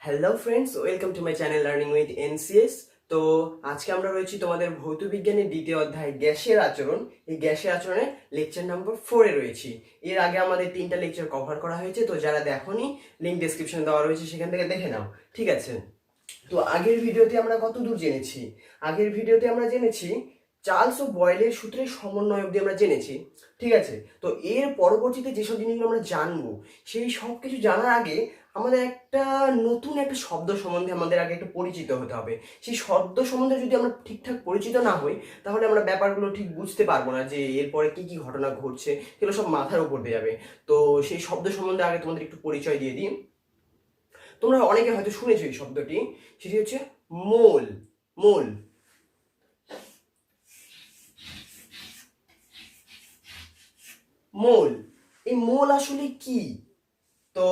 Hello friends, welcome to my channel learning with NCS. তো আজকে আমরা রয়েছি তোমাদের ভৌত বিজ্ঞানের দ্বিতীয় অধ্যায় গ্যাসের আচরণ। এই গ্যাসের আচরণে লেকচার নাম্বার 4-এ রয়েছি। এর আগে আমাদের 3টা লেকচার কভার করা হয়েছে, তো যারা দেখোনি লিঙ্ক ডেসক্রিপশনে দেওয়া রয়েছে, সেখান থেকে দেখে নাও। ঠিক আছে, তো আগের ভিডিওতে আমরা কত দূর জেনেছি? আগের ভিডিওতে আমরা জেনেছি চার্লস ও বয়েলের সূত্রের সমন্বয় অবধি আমরা জেনেছি। ঠিক আছে, তো এর পরবর্তীতে যেসব জিনিসগুলো আমরা জানবো, সেই সব কিছু জানার আগে আমাদের নতুন একটা শব্দ সম্বন্ধে আমাদের আগে একটু পরিচিত হতে হবে। সেই শব্দ সম্বন্ধে যদি আমরা ঠিকঠাক পরিচিত না হই, তাহলে আমরা ব্যাপারগুলো ঠিক বুঝতে পারবো না যে এরপরে কি কি ঘটনা ঘটছে, সেগুলো সব মাথার উপর দিয়ে যাবে। তো সেই শব্দ সম্বন্ধে আগে তোমাদের একটু পরিচয় দিয়ে দিই। তোমরা অনেকে হয়তো শুনেছো এই শব্দটি, সেটি হচ্ছে মোল। মোল মোল এই মোল আসলে কি? তো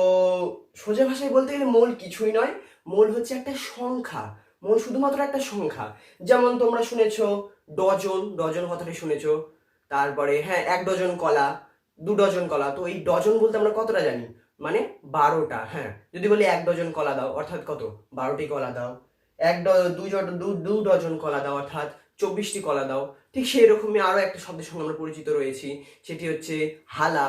সোজা ভাষায় বলতে গেলে মোল কিছুই নয়। মোল হচ্ছে একটা সংখ্যা। মোল শুধুমাত্র একটা সংখ্যা। যেমন তোমরা শুনেছো ডজন, ডজন কথাটি শুনেছো। তারপরে হ্যাঁ, 1 ডজন কলা, 2 ডজন কলা। তো এই ডজন বলতে আমরা কতটা জানি? মানে 12টা। হ্যাঁ, যদি বলি 1 ডজন কলা দাও, অর্থাৎ কত? 12টি কলা দাও। 2 ডজন কলা দাও, অর্থাৎ 24টি কলা দাও। ঠিক সেই রকমই আরো একটা শব্দের সঙ্গে আমরা পরিচিত রয়েছি, সেটি হচ্ছে হালা।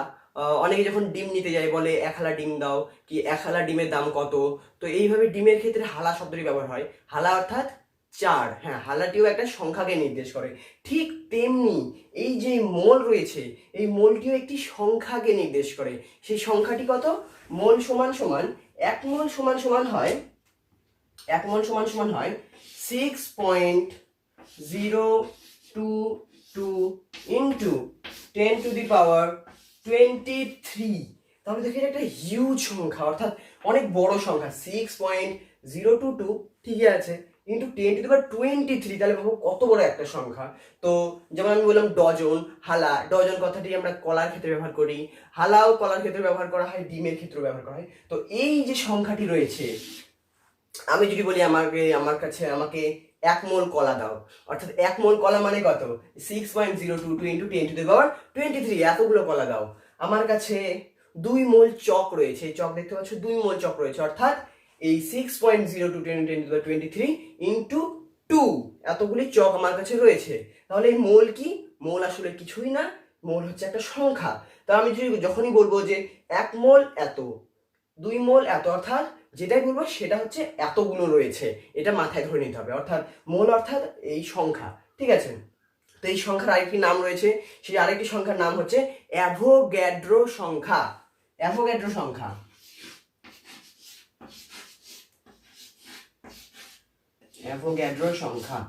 অনেকে যখন ডিম নিতে যায় বলে 1 হালা ডিম দাও, কি 1 হালা ডিমের দাম কত। তো এইভাবে ডিমের ক্ষেত্রে হালা শব্দটি ব্যবহার হয়। হালা অর্থাৎ 4। হ্যাঁ, হালাটিও একটা সংখ্যাকে নির্দেশ করে। ঠিক তেমনি এই যে মোল রয়েছে, এই মোলটিও একটি সংখ্যাকে নির্দেশ করে। সেই সংখ্যাটি কত? মোল সমান সমান 1 মোল সমান সমান হয় 1 মোল সমান সমান হয় 6.022 ইন্টু 10⁻23। তাহলে দেখি এটা একটা হিউজ সংখ্যা, অর্থাৎ অনেক বড় সংখ্যা। 6.022, ঠিকই আছে, ইন্টু 10⁻23। তাহলে ভাবো কত বড় একটা সংখ্যা। তো যেমন আমি বললাম ডজন, হালা। ডজন কথাটি আমরা কলার ক্ষেত্রে ব্যবহার করি, হালাও কলার ক্ষেত্রে ব্যবহার করা হয়, ডিমের ক্ষেত্রে ব্যবহার করা হয়। তো এই যে সংখ্যাটি রয়েছে, আমি যদি বলি আমাকে 1 মোল কলা দাও, অর্থাৎ 1 মোল কলা মানে কত? 6.022 ইন্টু 10⁻23। এতগুলো কলা দাও। আমার কাছে 2 মোল চক রয়েছে, এই চক দেখতে পাচ্ছ, 2 মোল চক রয়েছে, অর্থাৎ এই 6.022 ইন্টু 10⁻23 ইন্টু 2, এতগুলি চক আমার কাছে রয়েছে। তাহলে এই মোল কি? মোল আসলে কিছুই না, মোল হচ্ছে একটা সংখ্যা। তা আমি যখনই বলবো যে 1 মোল এত, 2 মোল এত, অর্থাৎ যেটাই বলবো সেটা হচ্ছে এতগুলো রয়েছে, এটা মাথায় ধরে নিতে হবে। অর্থাৎ মোল অর্থাৎ এই সংখ্যা। ঠিক আছে, তো এই সংখ্যার আরেকটি নাম রয়েছে, সেই আরেকটি সংখ্যার নাম হচ্ছে অ্যাভোগ্যাড্রো সংখ্যা। অ্যাভোগ্যাড্রো সংখ্যা অ্যাভোগ্যাড্রো সংখ্যা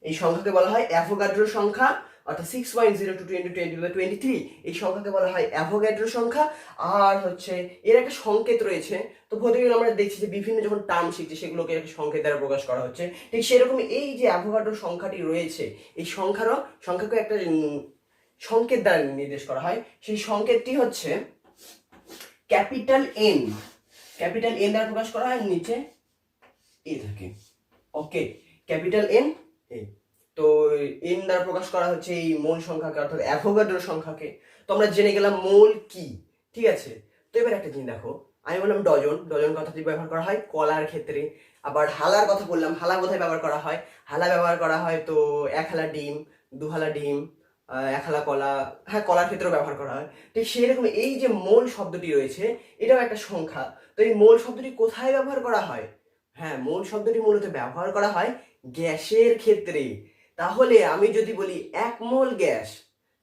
এই সংখ্যাকে বলা হয় অ্যাভোগাড্রো সংখ্যা, অর্থাৎ 6.022 ইন্টু 10⁻23। এই সংখ্যাকে বলা হয় অ্যাভোগাড্রো সংখ্যা। আর হচ্ছে এর একটা সংকেত রয়েছে। তো বলতে গেলে আমরা দেখছি যে বিভিন্ন যখন টার্ম শিখছি, সেগুলোকে একটা সংকেত দ্বারা প্রকাশ করা হচ্ছে। ঠিক সেরকম এই যে অ্যাভোগাড্রো সংখ্যাটি রয়েছে, এই সংখ্যাকে একটা সংকেত দ্বারা নির্দেশ করা হয়। সেই সংকেতটি হচ্ছে ক্যাপিটাল এন। ক্যাপিটাল এন দ্বারা প্রকাশ করা হয়, নিচে এ থাকে। ওকে, ক্যাপিটাল এন এ। তো এন দ্বারা প্রকাশ করা হচ্ছে এই মোল সংখ্যাকে, অর্থাৎ অ্যাভোগাড্রো সংখ্যাকে। তো আমরা জেনে গেলাম মোল কি। ঠিক আছে, তো এবার একটা জিনিস দেখো, আমি বললাম ডজন, ডজন কথাটি ব্যবহার করা হয় কলার ক্ষেত্রে। আবার হালার কথা বললাম, হালা কোথায় ব্যবহার করা হয়? হালা ব্যবহার করা হয় তো 1 হালা ডিম, 2 হালা ডিম, 1 হালা কলা। হ্যাঁ, কলার ক্ষেত্রেও ব্যবহার করা হয়। ঠিক সেরকম এই যে মোল শব্দটি রয়েছে, এটাও একটা সংখ্যা। তো এই মোল শব্দটি কোথায় ব্যবহার করা হয়? হ্যাঁ, মোল শব্দটি মূলত ব্যবহার করা হয় গ্যাসের ক্ষেত্রে। তাহলে আমি যদি বলি 1 মোল গ্যাস,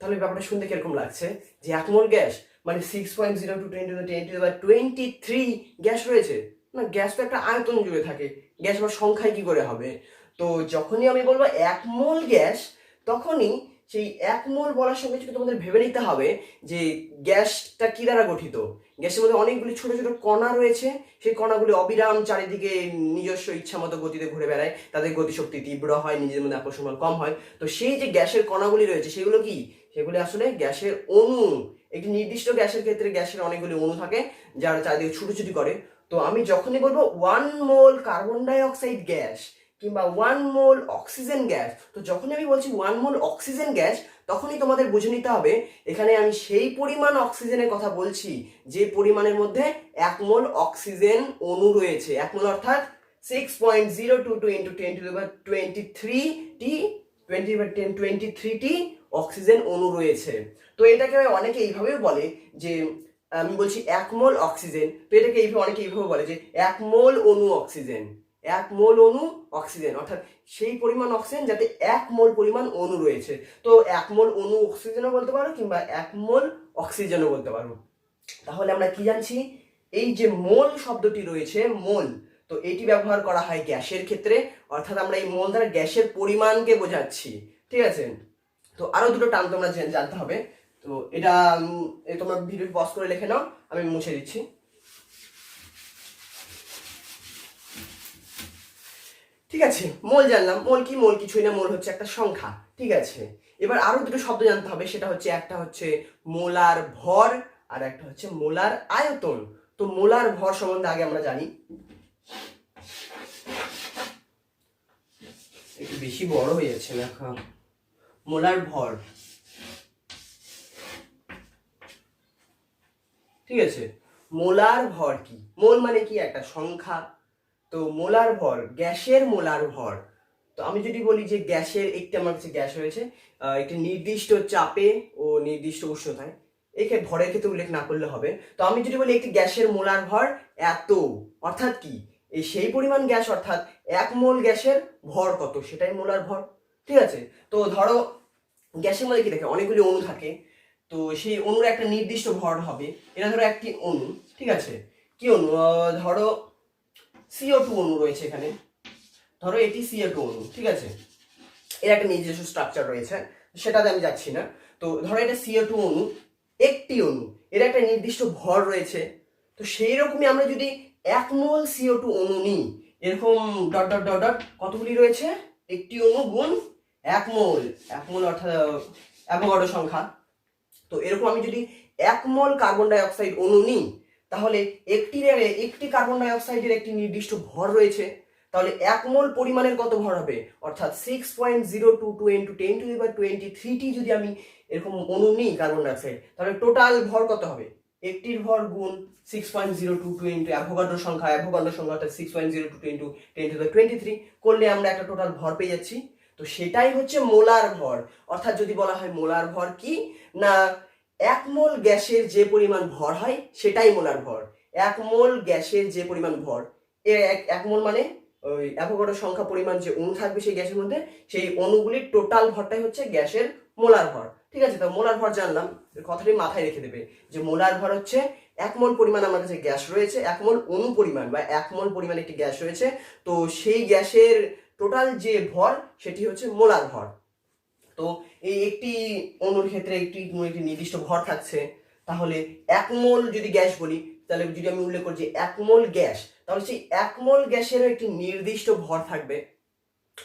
তাহলে ব্যাপারটা শুনতে কিরকম লাগছে? যে 1 মোল গ্যাস মানে 6.022 গ্যাস রয়েছে। না, গ্যাস তো একটা আয়তন জুড়ে থাকে, গ্যাস আবার সংখ্যায় কি করে হবে? তো যখনই আমি বলবো 1 মোল গ্যাস, তখনই সেই 1 মোল বলার সঙ্গে সঙ্গে তোমাদের ভেবে নিতে হবে যে গ্যাসটা কি দ্বারা গঠিত। গ্যাসের মধ্যে অনেকগুলি ছোট ছোট কণা রয়েছে। সেই কণাগুলি অবিরাম চারিদিকে নিজস্ব ইচ্ছা মতো গতিতে ঘুরে বেড়ায়, তাদের গতিশক্তি তীব্র হয়, নিজের মধ্যে আকর্ষণ বল কম হয়। তো সেই যে গ্যাসের কণাগুলি রয়েছে, সেগুলো কি? সেগুলি আসলে গ্যাসের অণু। একটি নির্দিষ্ট গ্যাসের ক্ষেত্রে গ্যাসের অনেকগুলি অণু থাকে, যারা চারিদিকে ছুটোছুটি করে। তো আমি যখনই বলবো 1 মোল কার্বন ডাই অক্সাইড গ্যাস কিংবা 1 মোল অক্সিজেন গ্যাস, তো যখনই আমি বলছি 1 মোল অক্সিজেন গ্যাস, তখনই তোমাদের বুঝে নিতে হবে এখানে আমি সেই পরিমাণ অক্সিজেনের কথা বলছি যে পরিমাণের মধ্যে 1 মোল অক্সিজেন অণু রয়েছে। 1 মোল অর্থাৎ 6.022 ইন্টু 10⁻23টি অক্সিজেন অণু রয়েছে। তো এটাকে অনেকে এইভাবেও বলে যে আমি বলছি 1 মোল অক্সিজেন, তো এটাকে অনেকে এইভাবে বলে যে 1 মোল অণু অক্সিজেন, 1 মোল অণু অক্সিজেন, অর্থাৎ সেই পরিমাণ অক্সিজেন যাতে 1 মোল পরিমাণ অণু রয়েছে। তো 1 মোল অণু অক্সিজেনও বলতে পারো কিংবা 1 মোল অক্সিজেনও বলতে পারো। তাহলে আমরা কি জানছি, এই যে মোল শব্দটি রয়েছে মোল, তো এটি ব্যবহার করা হয় গ্যাসের ক্ষেত্রে, অর্থাৎ আমরা এই মোল দ্বারা গ্যাসের পরিমাণকে বোঝাচ্ছি। ঠিক আছে, তো আরো দুটো টার্ম তোমরা জানতে হবে। তো এটা তোমরা ভিডিও পজ করে লিখে নাও, আমি মুছে দিচ্ছি। ঠিক আছে, মোল জানলাম। মোল কি? মোল কিছুই না, মোল হচ্ছে একটা সংখ্যা। ঠিক আছে, এবার আরো দুটো শব্দ জানতে হবে, সেটা হচ্ছে একটা হচ্ছে মোলার ভর আর একটা হচ্ছে মোলার আয়তন। তো মোলার ভর সম্বন্ধে আগে আমরা জানি, একটু বেশি বড় হয়ে যাচ্ছে লেখা। মোলার ভর, ঠিক আছে, মোলার ভর কি? মোল মানে কি? একটা সংখ্যা। তো মোলার ভর, গ্যাসের মোলার ভর। তো আমি যদি বলি যে গ্যাসের একটি, আমার কাছে গ্যাস রয়েছে একটি নির্দিষ্ট চাপে ও নির্দিষ্ট উষ্ণতায়, একে ভরের ক্ষেত্রে উল্লেখ না করলে হবে। তো আমি যদি বলি একটি গ্যাসের মোলার ভর এত, অর্থাৎ কি? এই সেই পরিমাণ গ্যাস, অর্থাৎ 1 মোল গ্যাসের ভর কত, সেটাই মোলার ভর। ঠিক আছে, তো ধরো গ্যাসের মধ্যে কি থাকে? অনেকগুলি অণু থাকে, তো সেই অণুর একটা নির্দিষ্ট ভর হবে। এটা ধরো একটি অণু, ঠিক আছে, কি অণু? ধরো CO2 অণু রয়েছে এখানে, ধরো এটি CO2 অণু, ঠিক আছে, এর একটা নিজস্ব স্ট্রাকচার রয়েছে, সেটাতে আমি যাচ্ছি না। তো ধরো এটা CO2 অণু, একটি অণু, এর একটা নির্দিষ্ট ভর রয়েছে। তো সেই রকমই আমরা যদি 1 মোল CO2 অণু নিই, এরকম ডট ডট ডট ডট কতগুলি রয়েছে? একটি অণু গুণ 1 মোল, 1 মোল অর্থাৎ অ্যাভোগাড্রো সংখ্যা। তো এরকম আমি যদি 1 মোল কার্বন ডাই অক্সাইড অণু নিই, তাহলে একটি কার্বন ডাই অক্সাইডের একটি নির্দিষ্ট ভর রয়েছে। তাহলে 1 মোল পরিমাণের কত ভর হবে? অর্থাৎ 6.022 ইন্টু 10⁻23টি যদি আমি এরকম অণু নিই কার্বন ডাই অক্সাইড, তাহলে টোটাল ভর কত হবে? একটির ভর গুণ 6.022 ইন্টু অ্যাভোগাড্রো সংখ্যা অর্থাৎ 6.022 ইন্টু 10⁻23 করলে আমরা একটা টোটাল ভর পেয়ে যাচ্ছি। তো সেটাই হচ্ছে মোলার ভর। অর্থাৎ যদি বলা হয় মোলার ভর কি না, 1 মোল গ্যাসের যে পরিমাণ ভর হয় সেটাই মোলার ভর। 1 মোল গ্যাসের যে পরিমাণ ভর, 1 মোল মানে ওই অ্যাভোগাড্রো সংখ্যা পরিমাণ যে অণু থাকবে সেই গ্যাসের মধ্যে, সেই অণুগুলির টোটাল ভরটাই হচ্ছে গ্যাসের মোলার ভর। ঠিক আছে, তো মোলার ভর জানলাম, কথাটি মাথায় রেখে দেবে যে মোলার ভর হচ্ছে 1 মোল পরিমাণ আমার কাছে গ্যাস রয়েছে, 1 মোল অণু পরিমাণ বা 1 মোল পরিমাণ একটি গ্যাস রয়েছে, তো সেই গ্যাসের টোটাল যে ভর সেটি হচ্ছে মোলার ভর। তো এই একটি অণুর ক্ষেত্রে একটি নির্দিষ্ট ভর থাকছে। তাহলে 1 মোল যদি গ্যাস বলি, তাহলে যদি আমি উল্লেখ করি যে 1 মোল গ্যাস, তাহলে সেই 1 মোল গ্যাসেরও একটি নির্দিষ্ট ভর থাকবে।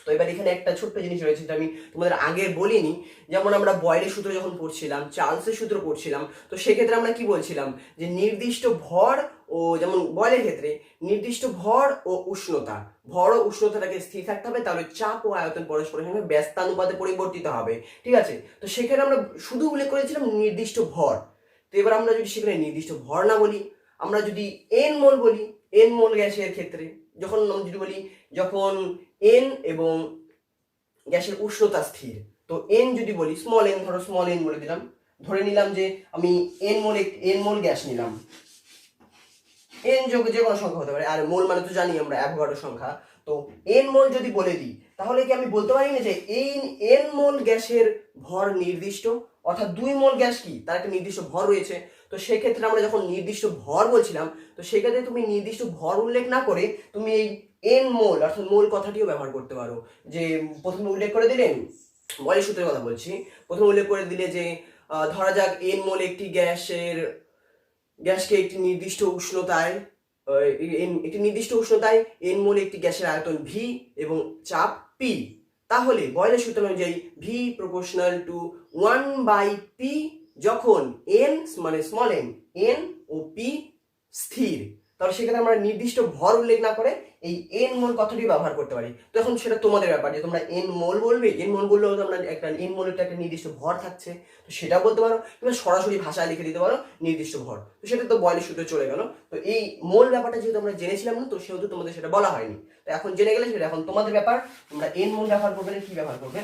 তো এবার এখানে একটা ছোট্ট জিনিস রয়েছে যেটা আমি তোমাদের আগে বলিনি, যেমন আমরা বয়েলের সূত্র যখন পড়ছিলাম, চার্লসের সূত্র পড়ছিলাম, তো সেক্ষেত্রে আমরা কি বলছিলাম যে নির্দিষ্ট ভর ও, যেমন বয়েলের ক্ষেত্রে নির্দিষ্ট ভর ও উষ্ণতা, ভর ও উষ্ণতাটাকে স্থির থাকতে হবে, তাহলে চাপ ও আয়তন পরস্পরের সঙ্গে ব্যস্তানুপাতে পরিবর্তিত হবে। ঠিক আছে, তো সেখানে আমরা শুধু উল্লেখ করেছিলাম নির্দিষ্ট ভর। তো এবার আমরা যদি সেখানে নির্দিষ্ট ভর না বলি, আমরা যদি এন মোল বলি, এন মোল গ্যাসের ক্ষেত্রে যখন যদি বলি যখন এন এবং গ্যাসের উষ্ণতা স্থির, তো এন যদি বলি স্মল এন, ধরো স্মল এন বলে দিলাম, ধরে নিলাম যে আমি এন মোল গ্যাস নিলাম, এন যোগ যে কোনো সংখ্যা হতে পারে, আর মোল মানে তো জানি আমরা অ্যাভোগাড্রো সংখ্যা। তো এন মোল যদি বলে দিই, তাহলে কি আমি বলতে পারি না যে এই এন মোল গ্যাসের ভর নির্দিষ্ট, অর্থাৎ 2 মোল গ্যাস কি তার একটা নির্দিষ্ট ভর রয়েছে। তো সেক্ষেত্রে আমরা যখন নির্দিষ্ট ভর বলছিলাম, তো সেক্ষেত্রে তুমি নির্দিষ্ট ভর উল্লেখ না করে তুমি এই এন মোল অর্থাৎ মোল কথাটিও ব্যবহার করতে পারো। যে প্রথমে উল্লেখ করে দিলেন, বয়েলের সূত্রের কথা বলছি, প্রথমে উল্লেখ করে দিলে যে ধরা যাক এন মোল একটি গ্যাসকে একটি নির্দিষ্ট উষ্ণতায় এন মোল একটি গ্যাসের আয়তন ভি এবং চাপ পি। তাহলে বয়েলের সূত্র অনুযায়ী ভি প্রপোর্শনাল টু 1/p, যখন এন মানে স্মল এন ও পি স্থির, তাহলে সেক্ষেত্রে আমরা নির্দিষ্ট ভর উল্লেখ না করে এই এন মোল কথাটি ব্যবহার করতে পারি। তো এখন সেটা তোমাদের ব্যাপার যে তোমরা এন মোল বলবে, এন মোল বললেও তোমরা একটা এন মোলের একটা নির্দিষ্ট ভর থাকছে, তো সেটা বলতে পারো, কিংবা সরাসরি ভাষায় লিখে দিতে পারো নির্দিষ্ট ভর। তো সেটা তো বয়লের সূত্রে চলে গেল। তো এই মোল ব্যাপারটা যেহেতু আমরা জেনেছিলাম না, তো সেহেতু তোমাদের সেটা বলা হয়নি। তো এখন জেনে গেলে সেটা এখন তোমাদের ব্যাপার, তোমরা এন মোল ব্যবহার করবে না কি ব্যবহার করবে।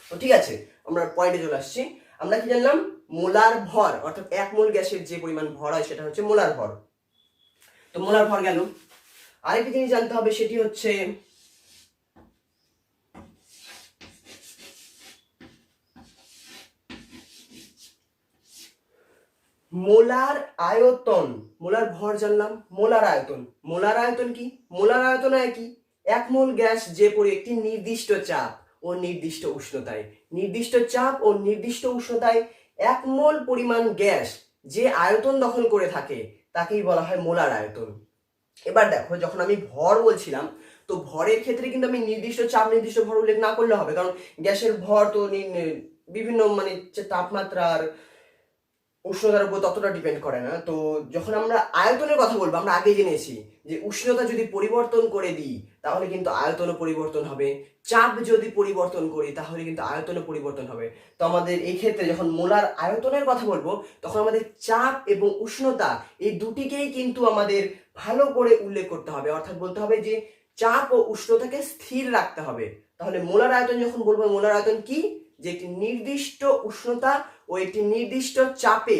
তো ঠিক আছে, আমরা পয়েন্টে চলে আসছি। আমরা কি জানলাম? মোলার ভর, অর্থাৎ এক মোল গ্যাসের যে পরিমাণ ভর হয় সেটা হচ্ছে মোলার ভর। তো মোলার ভর গেল। আরেকটি জিনিস জানতে হবে, সেটি হচ্ছে মোলার আয়তন। মোলার ভর জানলাম, মোলার আয়তন। মোলার আয়তন কি? মোলার আয়তন কি? এক মোল গ্যাস যে একটি নির্দিষ্ট চাপ ও নির্দিষ্ট উষ্ণতায়, নির্দিষ্ট চাপ ও নির্দিষ্ট উষ্ণতায় এক মোল পরিমাণ গ্যাস যে আয়তন দখল করে থাকে তাকেই বলা হয় মোলার আয়তন। এবার দেখো, যখন আমি ভর বলছিলাম, তো ভরের ক্ষেত্রে কিন্তু আমি নির্দিষ্ট চাপ নির্দিষ্ট ভর উল্লেখ না করলে হবে, কারণ গ্যাসের ভর তো বিভিন্ন মানে তাপমাত্রার উষ্ণতার উপর ততটা ডিপেন্ড করে না। তো যখন আমরা আয়তনের কথা বলবো, আমরা আগে জেনেছি যে উষ্ণতা যদি পরিবর্তন করে দিই তাহলে কিন্তু আয়তনও পরিবর্তন হবে, চাপ যদি পরিবর্তন করি তাহলে কিন্তু আয়তনও পরিবর্তন হবে। তো আমাদের এই ক্ষেত্রে যখন মোলার আয়তনের কথা বলবো, তখন আমাদের চাপ এবং উষ্ণতা এই দুটিকেই কিন্তু আমাদের ভালো করে উল্লেখ করতে হবে, অর্থাৎ বলতে হবে যে চাপ ও উষ্ণতাকে স্থির রাখতে হবে। তাহলে মোলার আয়তন যখন বলবো, মোলার আয়তন কি? যে একটি নির্দিষ্ট উষ্ণতা ও একটি নির্দিষ্ট চাপে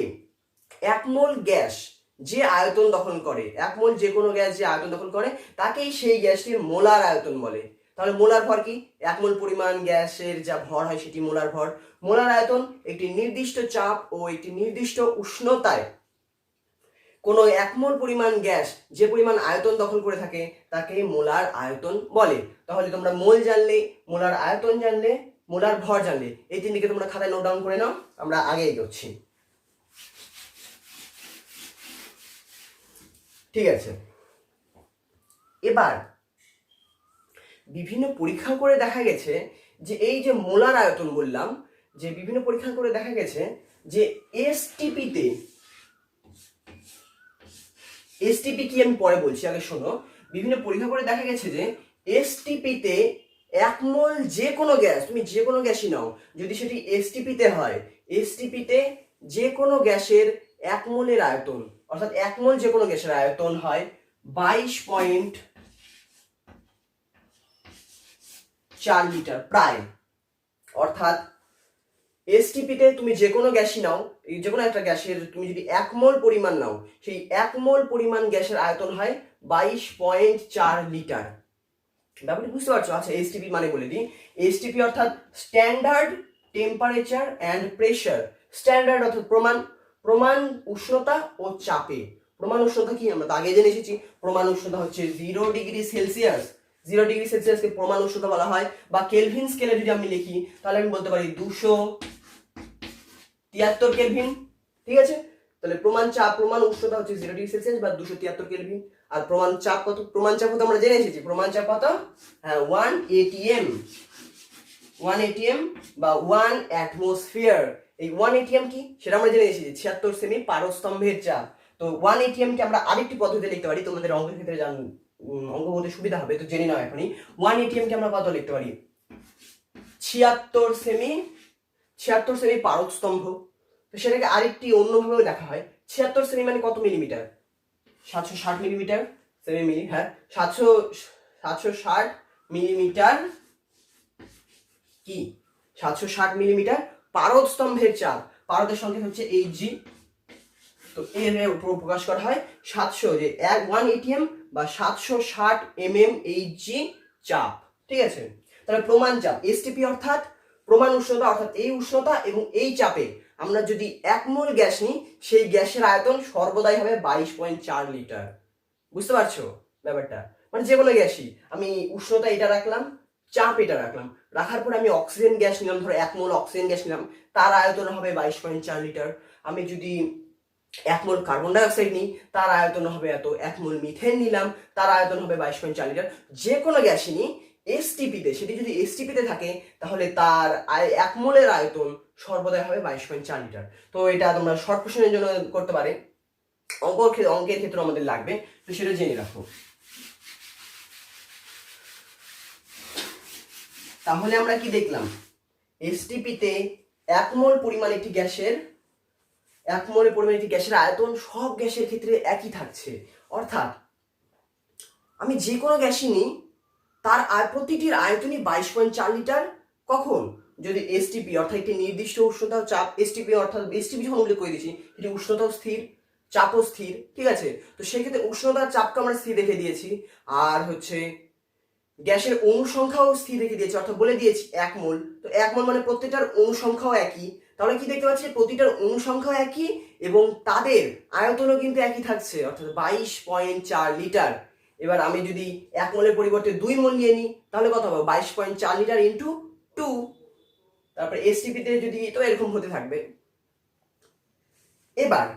এক মোল গ্যাস যে আয়তন দখল করে, এক মোল যে কোনো গ্যাস যে আয়তন দখল করে তাকেই সেই গ্যাসটির মোলার আয়তন বলে। তাহলে মোলার ভর কি? এক মোল পরিমাণ গ্যাসের যা ভর হয় সেটি মোলার ভর। মোলার আয়তন একটি নির্দিষ্ট চাপ ও একটি নির্দিষ্ট উষ্ণতায় কোনো এক মোল পরিমাণ গ্যাস যে পরিমাণ আয়তন দখল করে থাকে তাকে মোলার আয়তন বলে। তাহলে তোমরা মোল জানলে, মোলার আয়তন জানলে, মোলার ভর জানলে, এই তিনটিকে তোমরা খাতায় নোট ডাউন করে নাও। আমরা আগে এগোচ্ছি। ঠিক আছে, এবার বিভিন্ন পরীক্ষা করে দেখা গেছে যে এই যে মোলার আয়তন বললাম, যে বিভিন্ন পরীক্ষা করে দেখা গেছে যে এসটিপিতে, এসটিপি কি আমি পরে বলছি, আগে শোনো। বিভিন্ন পরীক্ষা করে দেখা গেছে যে এসটিপিতে এক মোল যে কোনো গ্যাস, তুমি যে কোনো গ্যাসই নাও, যদি সেটি এসটিপিতে হয়, এসটিপিতে যে কোনো গ্যাসের এক মোলের আয়তন, অর্থাৎ এক মোল যে কোনো গ্যাসের আয়তন হয় 22.4 লিটার প্রায়। অর্থাৎ এসটিপিতে তুমি যে কোনো গ্যাসই নাও, যে কোনো একটা গ্যাসের তুমি যদি এক মোল পরিমাণ নাও, সেই এক মোল পরিমাণ গ্যাসের আয়তন হয় 22.4 লিটার। ব্যাপারটা বুঝতে পারছো? আচ্ছা, এসটিপি মানে বলে দিই। এসটিপি অর্থাৎ standard temperature and pressure. Standard অর্থাৎ প্রমাণ, প্রমাণ উষ্ণতা ও চাপে। প্রমাণ উষ্ণতা কি? আমরা তো আগে জেনে এসেছি, প্রমাণ উষ্ণতা হচ্ছে 0 ডিগ্রি সেলসিয়াস। 0 ডিগ্রি সেলসিয়াসকে প্রমাণ উষ্ণতা বলা হয়, বা কেলভিন স্কেলে যদি আমি লিখি তাহলে আমি বলতে পারি 273 কেলভিন। ঠিক আছে, তাহলে প্রমাণ চাপ, প্রমাণ উষ্ণতা হচ্ছে 0 ডিগ্রি সেলসিয়াস বা 273 কেলভিন। আর প্রমাণ চাপ কত? প্রমাণ চাপ কত আমরা জেনে এসেছি। প্রমাণ চাপ কত? হ্যাঁ, 1 atm, 1 atm বা 1 অ্যাটমসফিয়ার। এই 1 atm কি সেটা আমরা জেনে এসেছি, 76 সেমি পারস্তম্ভের চাপ। তো 1 atm কে আমরা আরেকটি পদ্ধতিতে লিখতে পারি, তোমাদের অঙ্কের ক্ষেত্রে অঙ্ক বলতে সুবিধা হবে, তো জেনে নাও এখনই। 1 atm কে আমরা কত লিখতে পারি? 76 সেমি, 76 সেমি পারস্তম্ভ। তো সেটাকে আরেকটি অন্যভাবেও দেখা হয়। 76 সেমি মানে কত মিলিমিটার? 760 মিলিমিটার, সেমি মিলি, হ্যাঁ 760 মিলিমিটার কি? 760 মিলিমিটার পারদস্তম্ভের চাপ। পারদের সংখ্যা হচ্ছে Hg। তো এর উপর প্রকাশ করা হয় 700, যে 1 atm বা 760 mm Hg চাপ। ঠিক আছে, তাহলে প্রমাণ চাপ এসটিপি অর্থাৎ প্রমাণ উষ্ণতা, অর্থাৎ এই উষ্ণতা এবং এই চাপে আমরা যদি এক মোল গ্যাস নিই, সেই গ্যাসের আয়তন সর্বদাই হবে 22.4 লিটার। বুঝতে পারছো ব্যাপারটা? মানে যে কোনো গ্যাসই আমি উষ্ণতা এটা রাখলাম, চাপ এটা রাখলাম, রাখার পরে আমি অক্সিজেন গ্যাস নিলাম, ধরো এক মোল অক্সিজেন গ্যাস নিলাম, তার আয়তন হবে 22.4 লিটার। আমি যদি এক মোল কার্বন ডাইঅক্সাইড নিই, তার আয়তন হবে এত। এক মোল মিথেন নিলাম, তার আয়তন হবে 22.4 লিটার। যে কোনো গ্যাসই নিই এসটিপিতে, সেটি যদি এসটিপিতে থাকে তাহলে তার এক মোলের আয়তন সর্বদাই হবে 22.4 লিটার। তো এটা তোমরা শর্ট কোশ্চেনের জন্য করতে পারে। অঙ্কের ক্ষেত্রে আমাদের লাগবে, তো সেটা জেনে রাখো। তাহলে আমরা কি দেখলাম, এসটিপিতে 1 মোল পরিমাণ একটি গ্যাসের আয়তন সব গ্যাসের ক্ষেত্রে একই থাকছে। অর্থাৎ আমি যে কোনো গ্যাসই নিই তার প্রতিটির আয়তনই 22.4 লিটার। কখন? যদি এসটিপি অর্থাৎ একটি নির্দিষ্ট উষ্ণতা ও চাপ, এসটিপি অর্থাৎ এসটিপি যখন উল্লেখ করে দিচ্ছি এটি উষ্ণতাও স্থির, চাপও স্থির, ঠিক আছে। তো সেক্ষেত্রে উষ্ণতার চাপকে আমরা স্থির রেখে দিয়েছি, আর হচ্ছে গ্যাসের অণু সংখ্যাও স্থির রেখে দিয়েছি, অর্থাৎ বলে দিয়েছি 1 মোল। তো 1 মোল মানে প্রত্যেকটার অণু সংখ্যাও একই। তাহলে কি দেখতে পাচ্ছি, প্রতিটার অণু সংখ্যাও একই এবং তাদের আয়তনও কিন্তু একই থাকছে, অর্থাৎ 22.4 লিটার। এবার আমি যদি 1 মোলের পরিবর্তে 2 মোল নিয়ে নিই তাহলে কত হবে, 22.4 লিটার ইন্টু 2। তারপরে এসটিপিতে যদি, তো এরকম হতে থাকবে। এবার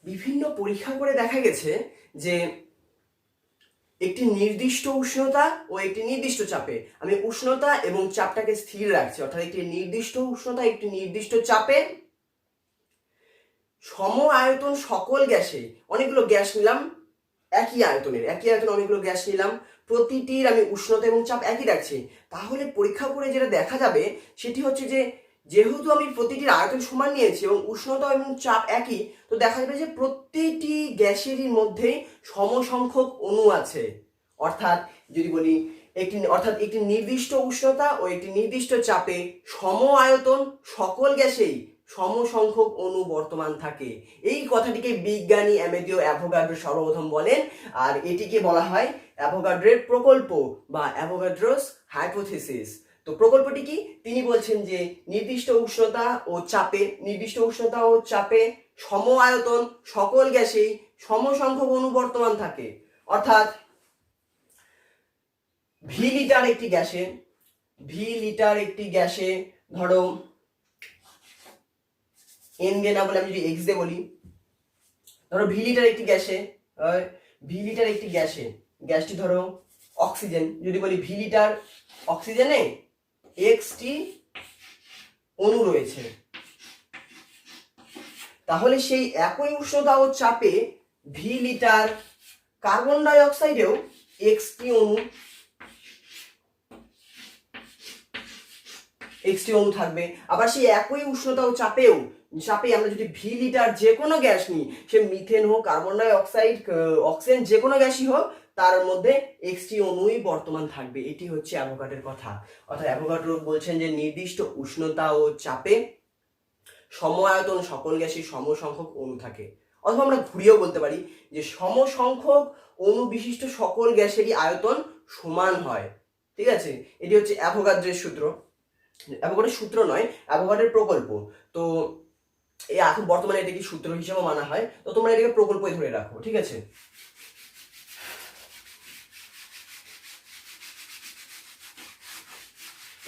বিভিন্ন পরীক্ষা করে দেখা গেছে যে একটি নির্দিষ্ট উষ্ণতা ও একটি নির্দিষ্ট চাপে আমি উষ্ণতা এবং চাপটাকে স্থির রাখছি, অর্থাৎ একটি নির্দিষ্ট উষ্ণতা একটি নির্দিষ্ট চাপে সম আয়তন সকল গ্যাসে, অনেকগুলো গ্যাস নিলাম একই আয়তনে অনেকগুলো গ্যাস নিলাম, প্রতিটির আমি উষ্ণতা এবং চাপ একই রাখছি। তাহলে পরীক্ষা করে যেটা দেখা যাবে সেটি হচ্ছে যে যেহেতু আমি প্রতিটির আয়তন সমান নিয়েছি এবং উষ্ণতা এবং চাপ একই, তো দেখা যাবে যে প্রতিটি গ্যাসেরই মধ্যেই সমসংখ্যক অণু আছে। অর্থাৎ যদি বলি একটি নির্দিষ্ট উষ্ণতা ও একটি নির্দিষ্ট চাপে সম আয়তন সকল গ্যাসেই সমসংখ্যক অণু বর্তমান থাকে। এই কথাটিকে বিজ্ঞানী অ্যামেলিও অ্যাভোগাড্রো সর্বপ্রথম বলেন, আর এটিকে বলা হয় অ্যাভোগাড্রোর প্রকল্প বা অ্যাভোগাড্রোস হাইপোথিসিস। তো প্রকল্পটি কি, তিনি বলছেন যে নির্দিষ্ট উষ্ণতা ও চাপে সম আয়তন সকল গ্যাসেই সমসংখ্যক অণু বর্তমান থাকে। অর্থাৎ ভি লিটার একটি গ্যাসে ধরো এন দিয়ে না বলে আমি যদি এক্স দিয়ে বলি, ধরো ভি লিটার একটি গ্যাসে গ্যাসটি ধরো অক্সিজেন, যদি বলি ভি লিটার অক্সিজেনে এক্সটি অণু রয়েছে, তাহলে সেই একই উষ্ণতা ও চাপে V litre carbon die অক্সাইডেও XT অণু থাকবে। আবার সেই একই উষ্ণতা ও চাপে আমরা যদি ভি লিটার যে কোনো গ্যাস নিই, সে মিথেন হোক, কার্বন ডাই অক্সাইড, অক্সিজেন, যে কোনো গ্যাসই হোক, তার মধ্যে এক্সটি অণুই বর্তমান থাকবে। এটি হচ্ছে অ্যাভোগাড্রোর কথা। অর্থাৎ অ্যাভোগাড্রো বলছেন যে নির্দিষ্ট উষ্ণতা ও চাপে সম আয়তন সকল গ্যাসে সমসংখ্যক অণু থাকে। অথবা আমরা ঘুরিয়েও বলতে পারি যে সমসংখ্যক অণু বিশিষ্ট সকল গ্যাসেরই আয়তন সমান হয়। ঠিক আছে, এটি হচ্ছে অ্যাভোগাড্রোর সূত্র। অ্যাভোগাড্রোর সূত্র নয়, অ্যাভোগাড্রোর প্রকল্প। তো এখন বর্তমানে এটাকে সূত্র হিসেবে মানা হয়, তো তোমরা এটাকে প্রকল্পই ধরে রাখো, ঠিক আছে।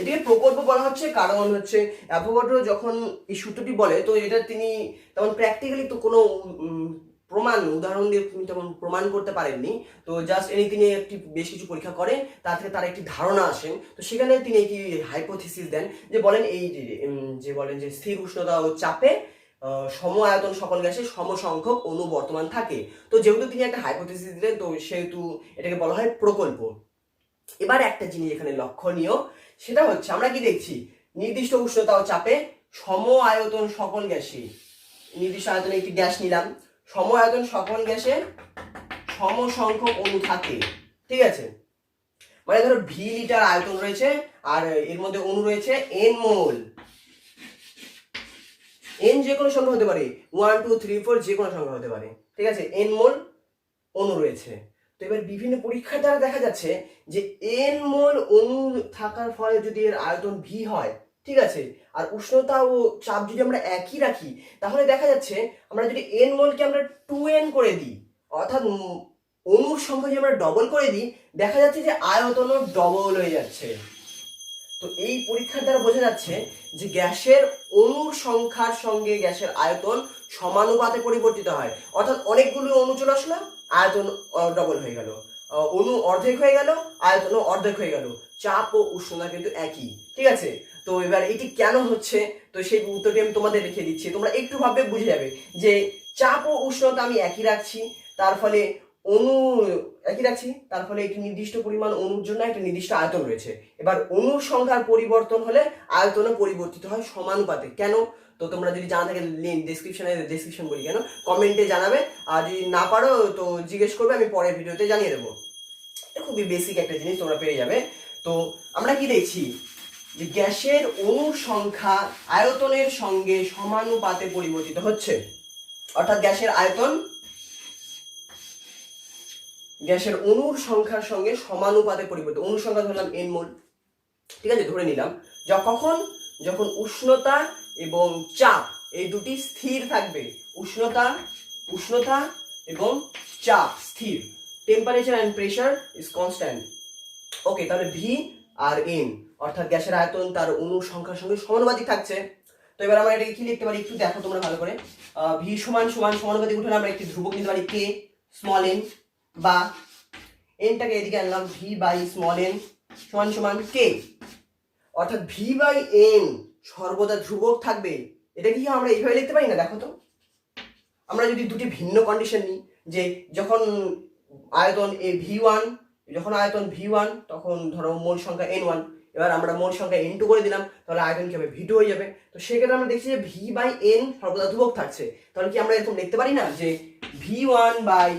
এটাকে প্রকল্প বলা হচ্ছে কারণ হচ্ছে অ্যাভোগাড্রো যখন এই সূত্রটি বলে, তো এটা তিনি তেমন প্র্যাকটিক্যালি তো কোনো উদাহরণ দিয়ে তিনি তেমন প্রমাণ করতে পারেননি। তো জাস্ট তিনি একটি বেশ কিছু পরীক্ষা করেন, তার থেকে তার একটি ধারণা আসেন। তো সেখানে তিনি একটি হাইপোথিসিস দেন যে বলেন যে স্থির উষ্ণতা ও চাপে সম আয়তন সকল গ্যাসে সমসংখ্যক অণু বর্তমান থাকে। তো যেহেতু তিনি একটা হাইপোথিসিস দিলেন, তো সেহেতু এটাকে বলা হয় প্রকল্প। এবার একটা জিনিস এখানে লক্ষণীয়, সেটা হচ্ছে আমরা কি দেখছি, নির্দিষ্ট উষ্ণতা ও চাপে সম আয়তন সকল গ্যাসে, নির্দিষ্ট আয়তনে একটি গ্যাস নিলাম, সম আয়তন সকল গ্যাসে সমসংখ্যক অণু থাকে। ঠিক আছে, মানে ধরো ভি লিটার আয়তন রয়েছে আর এর মধ্যে অণু রয়েছে এন মোল। এন যে কোনো সংখ্যা হতে পারে, 1 2 3 4 যে কোনো সংখ্যা হতে পারে। ঠিক আছে, এন মোল অণু রয়েছে। তো এবার বিভিন্ন পরীক্ষার দ্বারা দেখা যাচ্ছে যে এন মোল অণু থাকার ফলে যদি এর আয়তন ভি হয়, ঠিক আছে, আর উষ্ণতা ও চাপ যদি আমরা একই রাখি, তাহলে দেখা যাচ্ছে আমরা যদি এন মোলকে আমরা 2n করে দিই, অর্থাৎ অণুর সংখ্যা যদি আমরা ডবল করে দিই, দেখা যাচ্ছে যে আয়তনও ডবল হয়ে যাচ্ছে। তো এই পরীক্ষার দ্বারা বোঝা যাচ্ছে যে গ্যাসের অণুর সংখ্যার সঙ্গে গ্যাসের আয়তন সমানুপাতে পরিবর্তিত হয়। অর্থাৎ অনেকগুলো অণু চলে আসলো, আয়তন ডবল হয়ে গেল, অণু অর্ধেক হয়ে গেল, আয়তনও অর্ধেক হয়ে গেল, চাপ ও উষ্ণতা কিন্তু একই। ঠিক আছে, তো এবার এটি কেন হচ্ছে, তো সেই উত্তরটি আমি তোমাদের রেখে দিচ্ছি, তোমরা একটু ভাববে বুঝে যাবে যে চাপ ও উষ্ণতা আমি একই রাখছি, তার ফলে অণু একই রাখছি, তার ফলে একটি নির্দিষ্ট পরিমাণ অণুর জন্য একটা নির্দিষ্ট আয়তন রয়েছে। এবার অণুর সংখ্যার পরিবর্তন হলে আয়তনও পরিবর্তিত হয় সমানুপাতে। কেন? তো তোমরা যদি জানা থাকে ডেসক্রিপশন বলি কেন, কমেন্টে জানাবে, আর যদি না পারো তো জিজ্ঞেস করবে, আমি পরের ভিডিওতে জানিয়ে দেবো। খুবই বেসিক একটা জিনিস, তোমরা পেয়ে যাবে। তো আমরা কি দেখছি যে গ্যাসের অণুর সংখ্যা আয়তনের সঙ্গে সমানুপাতে পরিবর্তিত হচ্ছে, অর্থাৎ গ্যাসের অণুর সংখ্যার সঙ্গে সমানুপাতে পরিবর্তিত। অণুর সংখ্যা ধরলাম n মোল, ঠিক আছে, ধরে নিলাম। যখন উষ্ণতা এবং চাপ এই দুটি স্থির থাকবে, উষ্ণতা এবং চাপ স্থির, temperature and pressure is constant. Okay, তাহলে ভি আর এন অর্থাৎ গ্যাসের আয়তন তার অণুর সংখ্যার সঙ্গে সমানুপাতিক থাকছে। তো এবার আমরা এটাকে কি লিখতে পারি একটু দেখো তোমরা ভালো করে। ভি সমানুপাতিক উঠে আমরা একটি ধ্রুবক নিতে পারি কে স্মল এন, বা এনটাকে এদিকে আনলাম ভি বাই স্মল এন সমান কে, অর্থাৎ ভি বাই এন সর্বদা ধ্রুবক থাকবে। এটা কি আমরা এইভাবে লিখতে পারি না? দেখো তো, আমরা যদি দুটি ভিন্ন কন্ডিশন নিই, যে যখন আয়তন ভি ওয়ান তখন ধরো মোল সংখ্যা n1, এবার আমরা মোল সংখ্যা n2 করে দিলাম, তাহলে আয়তন কি হবে? v2 হয়ে যাবে। তো সেক্ষেত্রে আমরা দেখছি যে v বাই n সর্বদা ধ্রুবক থাকছে। তাহলে কি আমরা এরকম লিখতে পারি না যে v1 বাই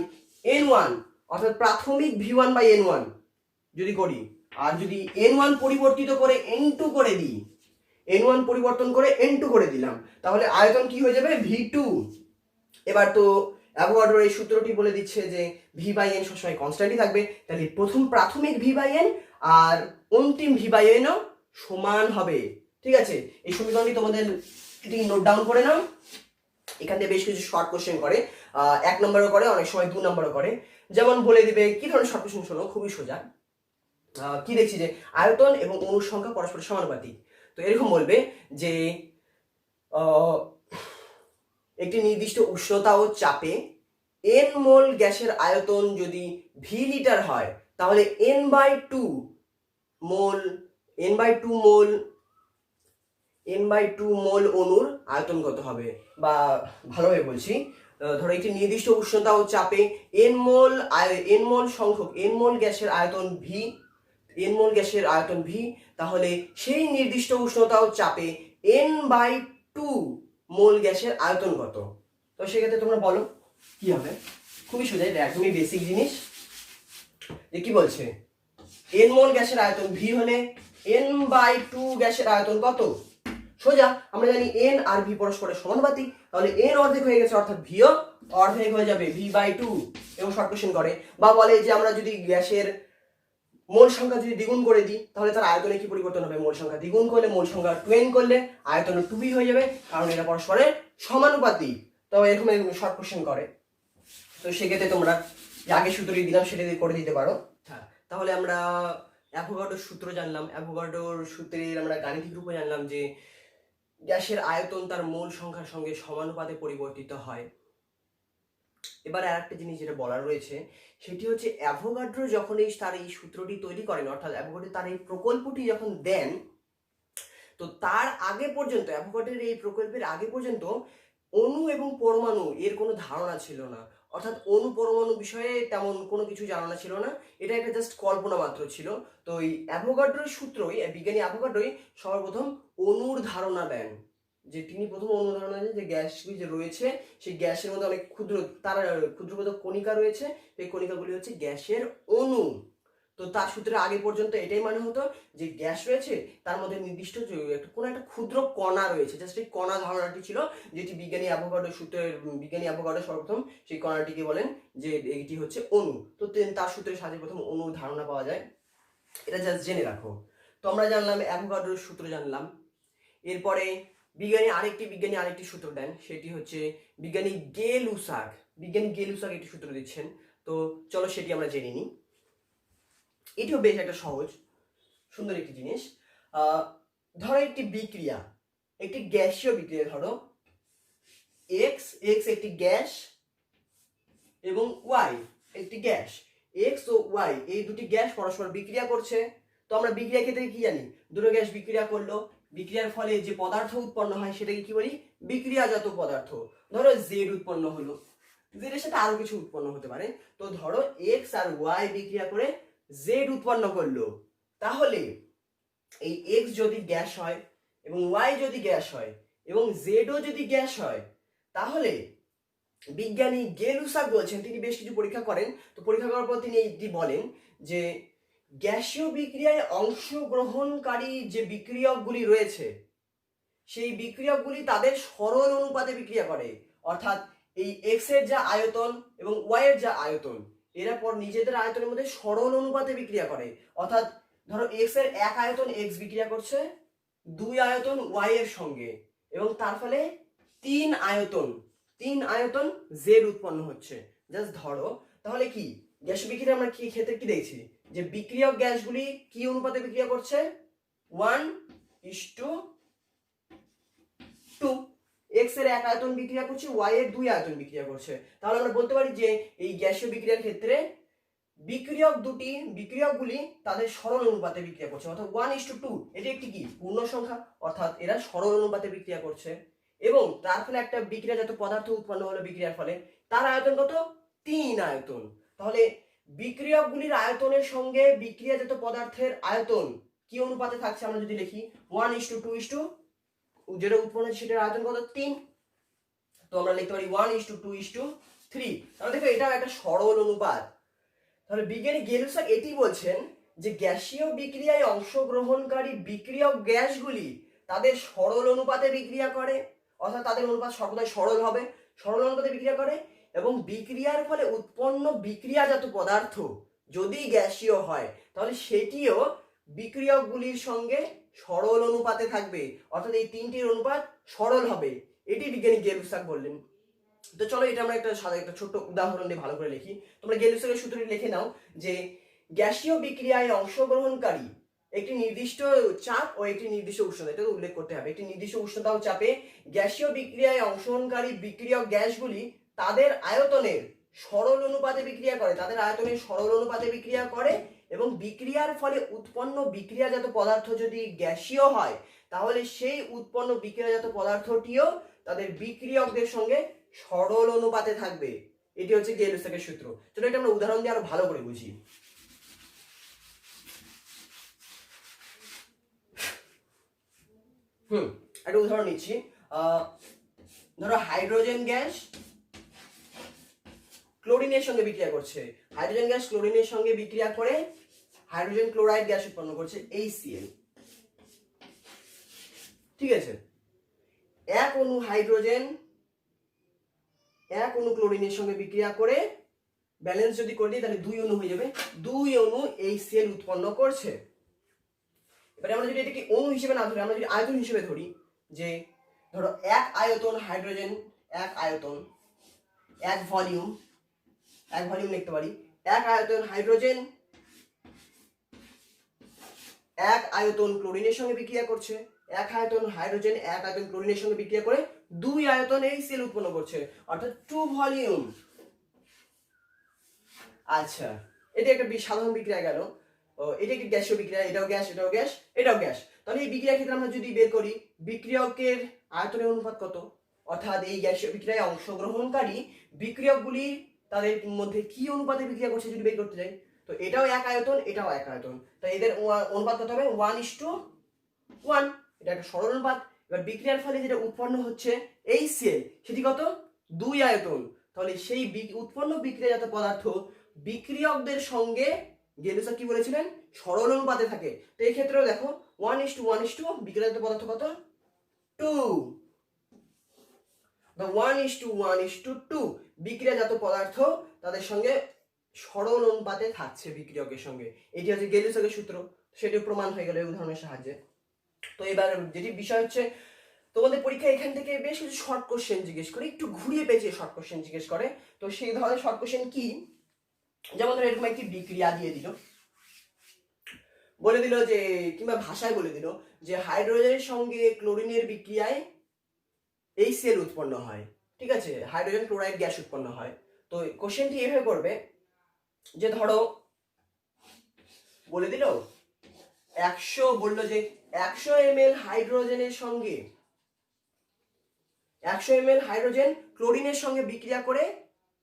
n1, অর্থাৎ প্রাথমিক v1 বাই n1 যদি করি, আর যদি n1 পরিবর্তিত করে n2 করে দিই, n1 পরিবর্তন করে n2 করে দিলাম, তাহলে আয়তন কি হয়ে যাবে? v2। এবার তো অ্যাভোগাড্রোর এই সূত্রটি বলে দিচ্ছে যে ভি বাই এন সবসময় কনস্ট্যান্টই থাকবে, তাহলে প্রাথমিক ভি বাই এন আর অন্তিম ভি বাই এনও সমান হবে। ঠিক আছে, এই সমীকরণটি তোমাদের নোট ডাউন করে নাও। এখান থেকে বেশ কিছু শর্ট কোশ্চেন করে, 1 নম্বরও করে, অনেক সময় 2 নম্বরও করে। যেমন বলে দিবে কি ধরনের শর্ট কোশ্চেন, শোনো খুবই সোজা। কি দেখছি যে আয়তন এবং অণুর সংখ্যা পরস্পর সমানুপাতিক। তো এরকম বলবে যে একটি নির্দিষ্ট উষ্ণতা ও চাপে n মোল গ্যাসের আয়তন যদি ভি লিটার হয়, তাহলে n/2 মোল অণুর আয়তন কত হবে? বা ভালোভাবে বলছি, ধরো একটি নির্দিষ্ট উষ্ণতা ও চাপে n মোল গ্যাসের আয়তন ভি, তাহলে সেই নির্দিষ্ট উষ্ণতা ও চাপে n/2 মোল গ্যাসের আয়তন কত? তো সেক্ষেত্রে তোমরা বলো কি হবে? খুবই সোজা, এটা একদমই বেসিক জিনিস। যে কি বলছে, n মোল গ্যাসের আয়তন ভি হলে n/2 গ্যাসের আয়তন কত? সোজা, আমরা জানি n আর ভি পরস্পরের সমানুপাতিক, তাহলে n অর্ধেক হয়ে গেছে, অর্থাৎ ভিও অর্ধেক হয়ে যাবে v/2। এবং শর্ট কোশ্চেন করে বা বলে যে আমরা যদি গ্যাসের মোল সংখ্যা যদি দ্বিগুণ করে দিই, তাহলে তার আয়তনে কি পরিবর্তন হবে? মোল সংখ্যা দ্বিগুণ করলে, মোল সংখ্যা 2n করলে আয়তন 2b হয়ে যাবে, কারণ এটা পরস্পরের সমানুপাতিক। তবে এরকম শর্ট কোশ্চেন করে, তো সেক্ষেত্রে তোমরা যে আগে সূত্রটি দিলাম সেটা দিয়ে করে দিতে পারো। হ্যাঁ, তাহলে আমরা অ্যাভোগাড্রোর সূত্র জানলাম, অ্যাভোগাড্রোর সূত্রের আমরা গাণিতিক রূপে জানলাম যে গ্যাসের আয়তন তার মোল সংখ্যার সঙ্গে সমানুপাতে পরিবর্তিত হয়। এবার আর একটা জিনিস যেটা বলার রয়েছে, সেটি হচ্ছে অ্যাভোগাড্রো যখন তার এই সূত্রটি তৈরি করেন, অর্থাৎ অ্যাভোগাড্রো তার এই প্রকল্পটি যখন দেন, তো তার আগে পর্যন্ত, অ্যাভোগাড্রোর এই প্রকল্পের আগে পর্যন্ত অণু এবং পরমাণু এর কোনো ধারণা ছিল না, অর্থাৎ অণু পরমাণু বিষয়ে তেমন কোনো কিছু জানা ছিল না, এটা একটা জাস্ট কল্পনা মাত্র ছিল। তো এই অ্যাভোগাড্রোর সূত্রই, বিজ্ঞানী অ্যাভোগাড্রোই সর্বপ্রথম অণুর ধারণা দেন, যে তিনি প্রথম অণু ধারণা দেন যে গ্যাসগুলি যে রয়েছে সেই গ্যাসের মধ্যে অনেক ক্ষুদ্রতর কণিকা রয়েছে, এই কণিকাগুলি হচ্ছে গ্যাসের অণু। তো তার সূত্রের আগে পর্যন্ত এটাই মানে হতো যে গ্যাস রয়েছে, তার মধ্যে নির্দিষ্ট কোনো একটা ক্ষুদ্র কণা রয়েছে, জাস্ট এই কণা ধারণাটি ছিল, যেটি বিজ্ঞানী অ্যাভোগাড্রো সর্বপ্রথম সেই কণাটিকে বলেন যে এটি হচ্ছে অণু। তো তার সূত্রের সাথে প্রথম অণুর ধারণা পাওয়া যায়, এটা জাস্ট জেনে রাখো। তো আমরা জানলাম অ্যাভোগাড্রোর সূত্র জানলাম। এরপরে বিজ্ঞানী আরেকটি সূত্র দেন, সেটি হচ্ছে বিজ্ঞানী গে লুসাক একটি সূত্র দিচ্ছেন। তো চলো সেটি আমরা জেনে নিই। এটিও বেশ একটা সহজ সুন্দর একটি জিনিস। ধরো একটি বিক্রিয়া, একটি গ্যাসীয় বিক্রিয়া, ধরো এক্স একটি গ্যাস এবং ওয়াই একটি গ্যাস, এক্স ও ওয়াই এই দুটি গ্যাস পরস্পর বিক্রিয়া করছে। তো আমরা বিক্রিয়া ক্ষেত্রে কি জানি? দুটো গ্যাস বিক্রিয়া করলো, বিক্রিয়ার ফলে যে পদার্থ উৎপন্ন হয় সেটাকে কি বলি, বিক্রিয়াজাত পদার্থ। ধরো জেড উৎপন্ন হলো, জেড এর সাথে আরো কিছু উৎপন্ন হতে পারে। তো ধরো এক্স আর ওয়াই বিক্রিয়া করে জেড উৎপন্ন করলো, তাহলে এই এক্স যদি গ্যাস হয় এবং ওয়াই যদি গ্যাস হয় এবং জেডও যদি গ্যাস হয়, তাহলে বিজ্ঞানী গেলুসাক বলছেন, তিনি বেশ কিছু পরীক্ষা করেন। তো পরীক্ষা করার পর তিনি এটি বলেন যে গ্যাসীয় বিক্রিয়ায় অংশগ্রহণকারী যে বিক্রিয়কগুলি রয়েছে সেই বিক্রিয়কগুলি তাদের সরল অনুপাতে বিক্রিয়া করে। অর্থাৎ এই এক্স এর যা আয়তন এবং ওয়াই এর যা আয়তন, এরা পর নিজেদের আয়তনের মধ্যে সরল অনুপাতে বিক্রিয়া করে। অর্থাৎ ধরো এক্স এর এক আয়তন এক্স বিক্রিয়া করছে 2 আয়তন ওয়াই এর সঙ্গে, এবং তার ফলে 3 আয়তন জেড উৎপন্ন হচ্ছে। জাস্ট ধরো, তাহলে কি গ্যাসীয় বিক্রিয়া আমরা কি ক্ষেত্রে কি দেখছি, যে বিক্রিয়ক গ্যাসগুলি কি অনুপাতে বিক্রিয়া করছে, 1:2। এক্স এর এক আয়তন বিক্রিয়া করছে, ওয়াই এর 2 আয়তন বিক্রিয়া করছে। তাহলে আমরা বলতে পারি যে এই গ্যাসীয় বিক্রিয়ার ক্ষেত্রে বিক্রিয়কগুলি তাদের সরল অনুপাতে বিক্রিয়া করছে, অর্থাৎ 1:2। এটি একটি কি পূর্ণ সংখ্যা, অর্থাৎ এরা সরল অনুপাতে বিক্রিয়া করছে, এবং তার ফলে একটা বিক্রিয়াজাত পদার্থ উৎপন্ন হলো বিক্রিয়ার ফলে। তার আয়তন কত, 3 আয়তন। তাহলে বিক্রিয়কগুলির আয়তনের সঙ্গে বিক্রিয়াজাত পদার্থের আয়তন কি অনুপাতে থাকছে, আমরা যদি লিখি 1:2, যেটা উৎপন্ন হচ্ছে সেটার আয়তন কত, 3। তো আমরা লিখতে পারি 1:2:3। তাহলে দেখো এটাও একটা সরল অনুপাত। তাহলে বিজ্ঞানী গেলুসাক এটি বলছেন যে গ্যাসীয় বিক্রিয়ায় অংশগ্রহণকারী বিক্রিয়ক গ্যাসগুলি তাদের সরল অনুপাতে বিক্রিয়া করে, অর্থাৎ তাদের অনুপাত সর্বদাই সরল হবে, সরল অনুপাতে বিক্রিয়া করে, এবং বিক্রিয়ার ফলে উৎপন্ন বিক্রিয়াজাত পদার্থ যদি গ্যাসীয় হয় তাহলে সেটিও বিক্রিয়কগুলির সঙ্গে সরল অনুপাতে থাকবে, অর্থাৎ এই তিনটির অনুপাত সরল হবে। এটি বিজ্ঞানী গেলুসাক বললেন। তো চলো এটা আমরা একটা ছোট্ট উদাহরণ দিয়ে ভালো করে লিখি। তোমরা গেলুসাকের সূত্রটি লিখে নাও যে গ্যাসীয় বিক্রিয়ায় অংশগ্রহণকারী একটি নির্দিষ্ট চাপ ও একটি নির্দিষ্ট উষ্ণতা, এটা উল্লেখ করতে হবে, একটি নির্দিষ্ট উষ্ণতা ও চাপে গ্যাসীয় বিক্রিয়ায় অংশগ্রহণকারী বিক্রিয়ক গ্যাসগুলি তাদের আয়তনের সরল অনুপাতে বিক্রিয়া করে, এবং বিক্রিয়ার ফলে উৎপন্ন বিক্রিয়াজাত পদার্থ যদি গ্যাসীয় হয় তাহলে সেই উৎপন্ন বিক্রিয়াজাত পদার্থটিও তাদের বিক্রিয়কদের সঙ্গে সরল অনুপাতে থাকবে। এটি হচ্ছে গেলুসাকের সূত্র। চলো এটা আমরা উদাহরণ দিয়ে আরো ভালো করে বুঝি। একটা উদাহরণ নিচ্ছি। ধরো হাইড্রোজেন গ্যাস ক্লোরিনের সঙ্গে বিক্রিয়া করছে, হাইড্রোজেন গ্যাস ক্লোরিনের সঙ্গে বিক্রিয়া করে হাইড্রোজেন ক্লোরাইড গ্যাস উৎপন্ন করছে HCl। ঠিক আছে, এক অণু ক্লোরিনের সঙ্গে বিক্রিয়া করে ব্যালেন্স যদি করে দিই তাহলে 2 অণু হয়ে যাবে, 2 অণু HCl উৎপন্ন করছে। এবারে আমরা যদি এটাকে অণু হিসেবে না ধরি, আমরা যদি আয়তন হিসেবে ধরি, যে ধরো এক আয়তন হাইড্রোজেন, এক ভলিউম লিখতে পারি, এক আয়তন হাইড্রোজেন এক আয়তন ক্লোরিনের সঙ্গে বিক্রিয়া করছে, এক আয়তন হাইড্রোজেন এক আয়তন ক্লোরিনের সঙ্গে বিক্রিয়া করে 2 আয়তন HCl উৎপন্ন করছে, অর্থাৎ 2 ভলিউম। আচ্ছা, এটা একটা সাধারণ বিক্রিয়া গেল। এটা একটি গ্যাসীয় বিক্রিয়া, এটাও গ্যাস, এটাও গ্যাস। তাহলে এই বিক্রিয়ার ক্ষেত্রে আমরা যদি বের করি বিক্রিয়কের আয়তনের অনুপাত কত, অর্থাৎ এই গ্যাসীয় বিক্রিয়ায় অংশগ্রহণকারী বিক্রিয়কগুলি তাদের মধ্যে কি অনুপাতে বিক্রিয়া করছে যদি বের করতে যাই, তো এটাও এক আয়তন, এটাও এক আয়তন, তো এদের অনুপাত কত হবে, 1:1। এটা একটা সরল অনুপাত। এবার বিক্রিয়ার ফলে যেটা উৎপন্ন হচ্ছে HCl সেটি কত, 2 আয়তন। তাহলে সেই উৎপন্ন বিক্রিয়াজাত পদার্থ বিক্রিয়কদের সঙ্গে গেলুসাক কি বলেছিলেন, সরল অনুপাতে থাকে। তো এই ক্ষেত্রেও দেখো 1:1, বিক্রিয়াজাত পদার্থ কত, 2। 1:1:2 বিক্রিয়াজাত পদার্থ তাদের সঙ্গে সরল অনুপাতে থাকছে বিক্রিয়কের সঙ্গে। এটি হচ্ছে গেলুসাকের সূত্র, সেটি প্রমাণ হয়ে গেল এই উদাহরণের সাহায্যে। তো এবার যেটি বিষয় হচ্ছে, তোমাদের পরীক্ষা এখান থেকে বেশ কিছু শর্ট কোশ্চেন জিজ্ঞেস করে, একটু ঘুরিয়ে পেঁচিয়ে শর্ট কোশ্চেন জিজ্ঞেস করে। তো সেই ধরনের শর্ট কোশ্চেন কি, যেমন ধরো এরকম একটি বিক্রিয়া দিয়ে দিল, বলে দিল যে, কিংবা ভাষায় বলে দিল যে হাইড্রোজেনের সঙ্গে ক্লোরিনের বিক্রিয়ায় HCl উৎপন্ন হয়। ঠিক আছে, হাইড্রোজেন ক্লোরাইড গ্যাস উৎপন্ন হয়। তো কোশ্চেনটি এভাবে করবে যে ধরো বলে দিল 100, বললো যে 100 ml হাইড্রোজেনের সঙ্গে 100 ml হাইড্রোজেন ক্লোরিনের সঙ্গে বিক্রিয়া করে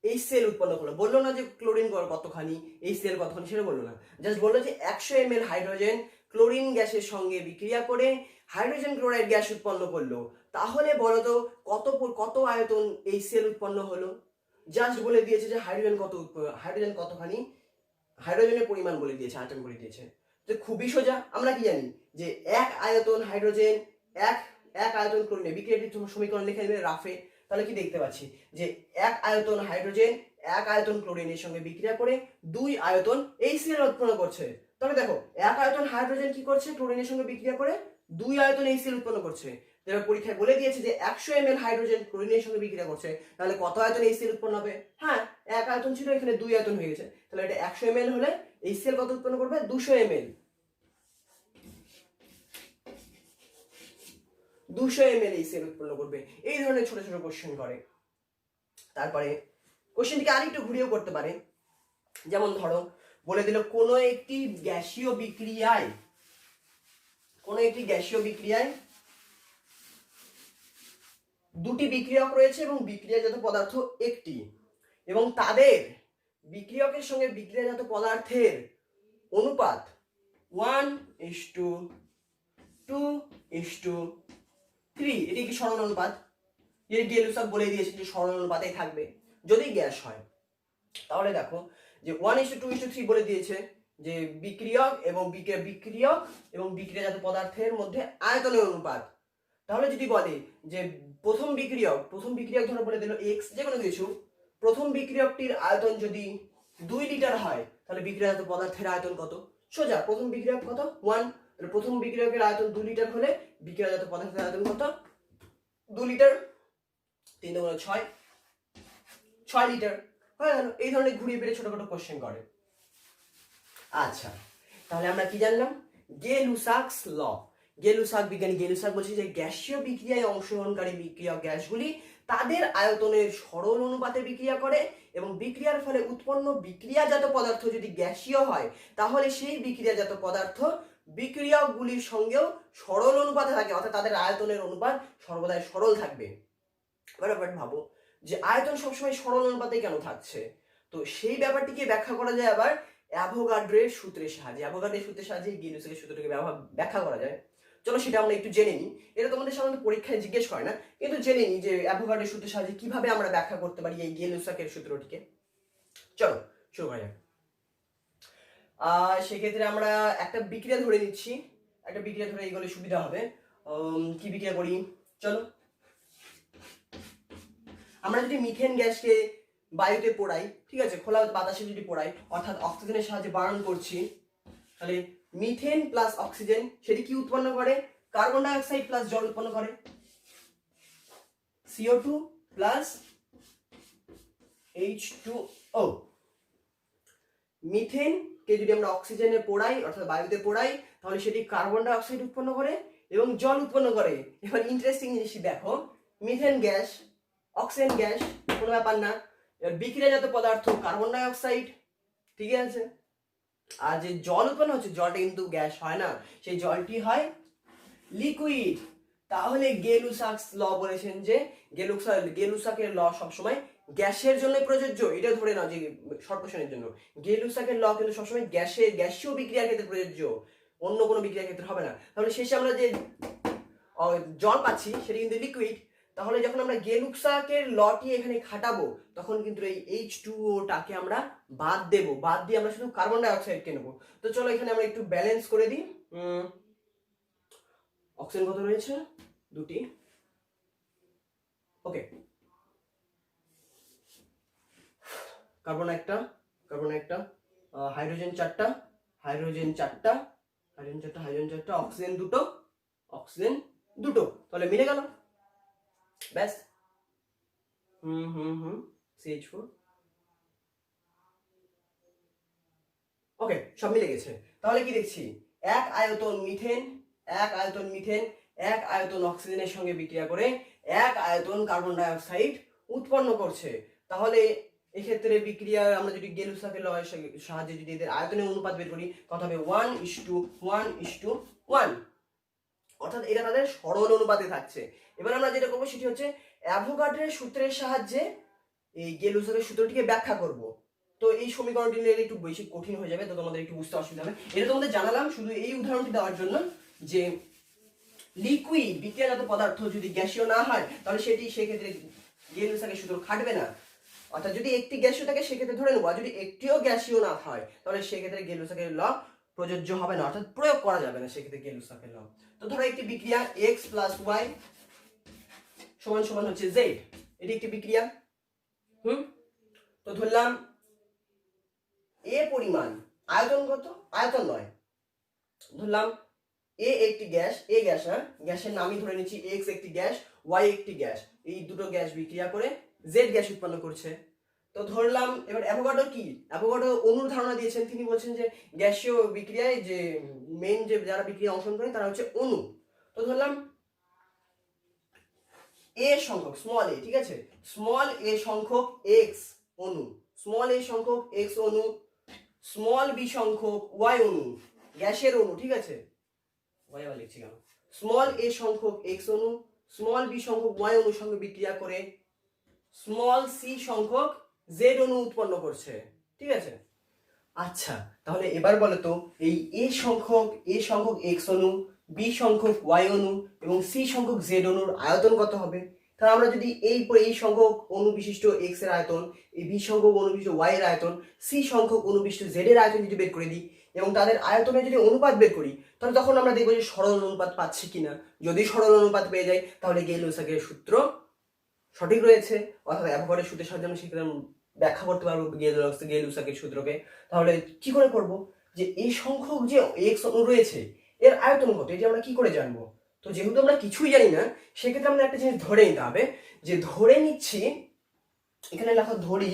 এই সেল উৎপন্ন করলো। বললো না যে ক্লোরিন কতখানি, এই সেল কতখানি, সেটা বললো না, জাস্ট বললো যে 100 ml হাইড্রোজেন ক্লোরিন গ্যাসের সঙ্গে বিক্রিয়া করে হাইড্রোজেন ক্লোরাইড গ্যাস উৎপন্ন করলো। তাহলে বলো তো কত আয়তন এই সেল উৎপন্ন হলো? জাস্ট বলে দিয়েছে যে হাইড্রোজেন কতখানি, হাইড্রোজেনের পরিমাণ বলে দিয়েছে, আয়তন বলে দিয়েছে। তো খুবই সোজা, আমরা কি জানি যে 1 আয়তন হাইড্রোজেন 1 আয়তন ক্লোরিনে বিক্রিয়াটির সমীকরণ লিখে দেবে রাফে। তাহলে কি দেখতে পাচ্ছি যে 1 আয়তন হাইড্রোজেন 1 আয়তন ক্লোরিনের সঙ্গে বিক্রিয়া করে 2 আয়তন HCl উৎপন্ন করছে। তাহলে দেখো 1 আয়তন হাইড্রোজেন কি করছে, ক্লোরিনের সঙ্গে বিক্রিয়া করে 2 আয়তন HCl উৎপন্ন করছে। এবার পরীক্ষায় বলে দিয়েছে যে 100 ml হাইড্রোজেন ক্লোরিনের সঙ্গে বিক্রিয়া করছে, তাহলে কত আয়তন HCl উৎপন্ন হবে? হ্যাঁ, 1 আয়তন ছিল, এখানে 2 আয়তন হয়ে গেছে। তাহলে এটা 100 ml হলে HCl কত উৎপন্ন করবে? 200 ml। 200 ml HCl উৎপন্ন করবে। এই ধরনের ছোট ছোট কোশ্চেন করে। তারপরে কোশ্চেনটিকে আরেকটু ঘুরিয়েও করতে পারে। যেমন ধরো বলে দিল কোনো একটি গ্যাসীয় বিক্রিয়ায় দুটি বিক্রিয়ক রয়েছে এবং বিক্রিয়াজাত পদার্থ একটি, এবং তাদের বিক্রিয়কের সঙ্গে বিক্রিয়াজাত পদার্থের অনুপাত 1:2:3। এটি কি সরল অনুপাত? এর গেলুসাক বলে দিয়েছে যে সরল অনুপাতেই থাকবে যদি গ্যাস হয়। তাহলে দেখো যে 1:2:3 বলে দিয়েছে যে বিক্রিয়ক এবং বিক্রিয়াজাত পদার্থের মধ্যে আয়তনের অনুপাত। তাহলে যদি বলে যে প্রথম বিক্রিয়ক ধরো বলে দিল x, যে কোনো কিছু, প্রথম বিক্রিয়কটির আয়তন যদি 2 লিটার হয়, তাহলে বিক্রিয়াজাত পদার্থের আয়তন কত? সোজা, প্রথম বিক্রিয়ক কত? 1। তাহলে প্রথম বিক্রিয়কের আয়তন 2 লিটার হলে বিক্রিয়াজাত পদার্থের আয়তন কত? 2 লিটার। 3 × 6 লিটার হয়ে গেল। এই ধরনের ঘুরিয়ে ফিরে ছোটখাটো কোশ্চেন করে। আচ্ছা, তাহলে আমরা কি জানলাম? গেলুসাকস ল। বিজ্ঞানী গেলুসাক বলছে যে গ্যাসীয় বিক্রিয়ায় অংশগ্রহণকারী বিক্রিয়ক গ্যাসগুলি তাদের আয়তনের সরল অনুপাতে বিক্রিয়া করে, এবং বিক্রিয়ার ফলে উৎপন্ন বিক্রিয়াজাত পদার্থ যদি গ্যাসীয় হয়, তাহলে সেই বিক্রিয়াজাত পদার্থ বিক্রিয়কগুলির সঙ্গেও সরল অনুপাতে থাকে, অর্থাৎ তাদের আয়তনের অনুপাত সর্বদাই সরল থাকবে। এবার ভাবো যে আয়তন সবসময় সরল অনুপাতে কেন থাকছে? তো সেই ব্যাপারটিকে ব্যাখ্যা করা যায় আবার অ্যাভোগাড্রোর সূত্রের সাহায্যে গেলুসাকের সূত্রটাকে ব্যাখ্যা করা যায়। চলো সেটা আমরা একটু জেনে নিই। এটা তোমাদের সাধারণত পরীক্ষায় জিজ্ঞেস করে না, কিন্তু জেনে নিই যে অ্যাভোগাড্রোর সূত্রের সাহায্যে কিভাবে আমরা ব্যাখ্যা করতে পারি এই গেলুসাকের সূত্রটিকে। চলো শুরু করা যাক। সেক্ষেত্রে আমরা একটা বিক্রিয়া ধরে নিচ্ছি, এগোলে সুবিধা হবে। কি বিক্রিয়া করি? চলো, আমরা যদি মিথেন গ্যাসকে বায়ুতে পোড়াই, ঠিক আছে, খোলা বাতাসে যদি পোড়াই, অর্থাৎ অক্সিজেনের সাহায্যে বারণ করছি, তাহলে মিথেন প্লাস অক্সিজেন সেটি কি উৎপন্ন করে? কার্বন ডাই অক্সাইড প্লাস জল উৎপন্ন করে, CO2 প্লাস H2O। মিথেনকে যদি আমরা অক্সিজেনে পোড়াই, অর্থাৎ বায়ুতে পোড়াই, তাহলে সেটি কার্বন ডাই অক্সাইড উৎপন্ন করে এবং জল উৎপন্ন করে। এবার ইন্টারেস্টিং জিনিসটি দেখো, মিথেন গ্যাস, অক্সিজেন গ্যাস, কোনো ব্যাপার না। বিক্রিয়াজাত পদার্থ কার্বন ডাই অক্সাইড, ঠিক আছে, আর যে জল উৎপন্ন হচ্ছে, জলটা কিন্তু গ্যাস হয় না, সেই জলটি হয় লিকুইড। তাহলে গেলুসাকস ল বলেছেন যে গেলুসাকের ল সবসময় গ্যাসের জন্য প্রযোজ্য। এটা ধরে নাও যে শর্ট কোশ্চেনের জন্য গেলুসাকের ল কিন্তু সবসময় গ্যাসীয় বিক্রিয়ার ক্ষেত্রে প্রযোজ্য, অন্য কোনো বিক্রিয়ার ক্ষেত্রে হবে না। তাহলে শেষে আমরা যে জল পাচ্ছি সেটা কিন্তু লিকুইড। তাহলে যখন আমরা গেলুসাকের লটি এখানে খাটাবো, তখন কিন্তু এই H2O-টাকে আমরা বাদ দিয়ে আমরা শুধু কার্বন ডাই অক্সাইডকে নেবো। তো চলো এখানে আমরা একটু ব্যালেন্স করে দিই। অক্সিজেন কত রয়েছে? 2টি। ওকে, কার্বন একটা, হাইড্রোজেন 4টা, অক্সিজেন দুটো, তাহলে মিলে গেল, ব্যাস। CH4। ওকে, সব মিলে গেছে। তাহলে কি দেখছি? 1 আয়তন মিথেন 1 আয়তন অক্সিজেনের সঙ্গে বিক্রিয়া করে 1 আয়তন কার্বন ডাই অক্সাইড উৎপন্ন করছে। তাহলে এক্ষেত্রে বিক্রিয়া আমরা যদি গেলুসাকের লয়ের সাহায্যে যদি এদের আয়তনের অনুপাত বের করি, কত হবে? 1:1:1। অর্থাৎ এটা তাদের সরল অনুপাতে থাকছে। এবার আমরা যেটা করবো সেটি হচ্ছে অ্যাভোগাড্রোর সূত্রের সাহায্যে এই গেলুসাকের সূত্রটিকে ব্যাখ্যা করব। তো এই সমীকরণটি নিলে একটু বেশি কঠিন হয়ে যাবে, তো তোমাদের একটু বুঝতে অসুবিধা হবে। এটা তোমাদের জানালাম শুধু এই উদাহরণটি দেওয়ার জন্য যে লিকুইড বিক্রিয়াজাত পদার্থ যদি গ্যাসীয় না হয় তাহলে সেক্ষেত্রে গেলুসাকের সূত্র খাটবে না। অর্থাৎ যদি একটি গ্যাসীয় থাকে সেক্ষেত্রে ধরে নেবো, আর যদি একটিও গ্যাসীয় না হয় তাহলে সেক্ষেত্রে গেলুসাকের ল প্রযোজ্য হবে না, অর্থাৎ প্রয়োগ করা যাবে না সেক্ষেত্রে গেলুসাকের ল। তো ধরো একটি বিক্রিয়া x + y সমান সমান হচ্ছে z, এটি একটি বিক্রিয়া। তো ধরলাম এ পরিমাণ, আয়তন কত? আয়তন নয়, ধরলাম এ একটি গ্যাস, এ গ্যাস, হ্যাঁ গ্যাসের নামই ধরে নিচ্ছি, x একটি গ্যাস, y একটি গ্যাস, এই দুটো গ্যাস বিক্রিয়া করে z গ্যাস উৎপন্ন করছে। তো ধরলাম এবার অ্যাভোগাড্রো কি, অ্যাভোগাড্রো অণুর ধারণা দিয়েছেন, তিনি বলছেন যে গ্যাসীয় বিক্রিয়ায় যে মেইন যে যারা বিক্রিয়া অংশগ্রহণ করেন তারা হচ্ছে অণু। তো ধরলাম এ সংখ্যক স্মল এ, ঠিক আছে, স্মল এ সংখ্যক x অণু, স্মল এ সংখ্যক x অণু, স্মল বি সংখ্যক y অণু, গ্যাসের অণু, ঠিক আছে, y আবার লিখছি কেন, স্মল এ সংখ্যক x অণু, স্মল বি সংখ্যক y অণুর সঙ্গে বিক্রিয়া করে স্মল সি সংখ্যক z অণু উৎপন্ন করছে, ঠিক আছে। আচ্ছা তাহলে এবার বলো তো এই এ সংখ্যক x অণু, বি সংখ্যক y অণু এবং সি সংখ্যক z অণুর আয়তন কত হবে? তাহলে আমরা যদি এই সংখ্যক অণু বিশিষ্ট x এর আয়তন, এই বি সংখ্যক অণু বিশিষ্ট y এর আয়তন, সি সংখ্যক অণু বিশিষ্ট z এর আয়তন যদি বের করে দিই এবং তাদের আয়তনের যদি অনুপাত বের করি, তাহলে তখন আমরা দেখবো যে সরল অনুপাত পাচ্ছি কিনা। যদি সরল অনুপাত পেয়ে যাই তাহলে গেলুসাকের সূত্র সঠিক রয়েছে, অর্থাৎ অ্যাভোগাড্রোর সূত্রের সাহায্যে আমরা সেক্ষেত্রে ব্যাখ্যা করতে পারবো গেলুসাকের সূত্রকে। তাহলে কি করে করব, যে এই সংখ্যক যে এক্স অণু রয়েছে এর আয়তন কত, এটি আমরা কি করে জানবো? তো যেহেতু আমরা কিছুই জানি না সেক্ষেত্রে আমরা একটা জিনিস ধরে নিতে হবে, যে ধরে নিচ্ছি, এখানে লেখা ধরি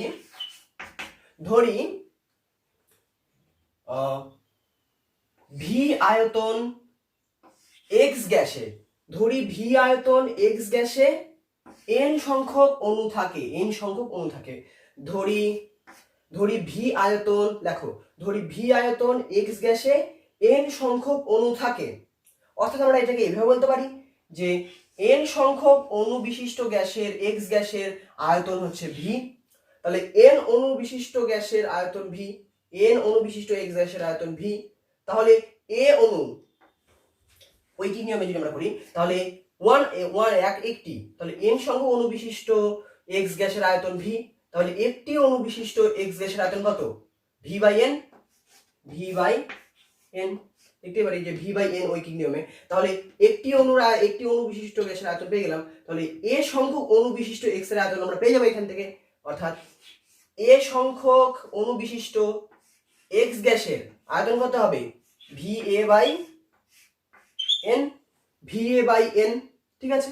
ভি আয়তন এক্স গ্যাসে, ধরি ভি আয়তন এক্স গ্যাসে n সংখ্যক অণু থাকে, n সংখ্যক অণু থাকে, ধরি ভি আয়তন, লেখো ধরি ভি আয়তন x গ্যাসে n সংখ্যক অণু থাকে। অর্থাৎ আমরা এটাকে এভাবে বলতে পারি যে n সংখ্যক অণু বিশিষ্ট গ্যাসের x গ্যাসের আয়তন হচ্ছে v। তাহলে n অণু বিশিষ্ট গ্যাসের আয়তন v, n অণু বিশিষ্ট x গ্যাসের আয়তন v। তাহলে a অণু ঐকিক নিয়মে যদি আমরা করি তাহলে একটি, তাহলে n সংখ্যক অণু বিশিষ্ট x গ্যাসের আয়তন v, তাহলে একটি অণু বিশিষ্ট x গ্যাসের আয়তন কত? v বাই n, দেখতে পারি যে v বাই n ঐকিক নিয়মে। তাহলে একটি অণু বিশিষ্ট গ্যাসের আয়তন পেয়ে গেলাম, তাহলে a সংখ্যক অণু বিশিষ্ট x এর আয়তন আমরা পেয়ে যাবো এখান থেকে, অর্থাৎ a সংখ্যক অণু বিশিষ্ট x গ্যাসের আয়তন কত হবে? va বাই n, ঠিক আছে।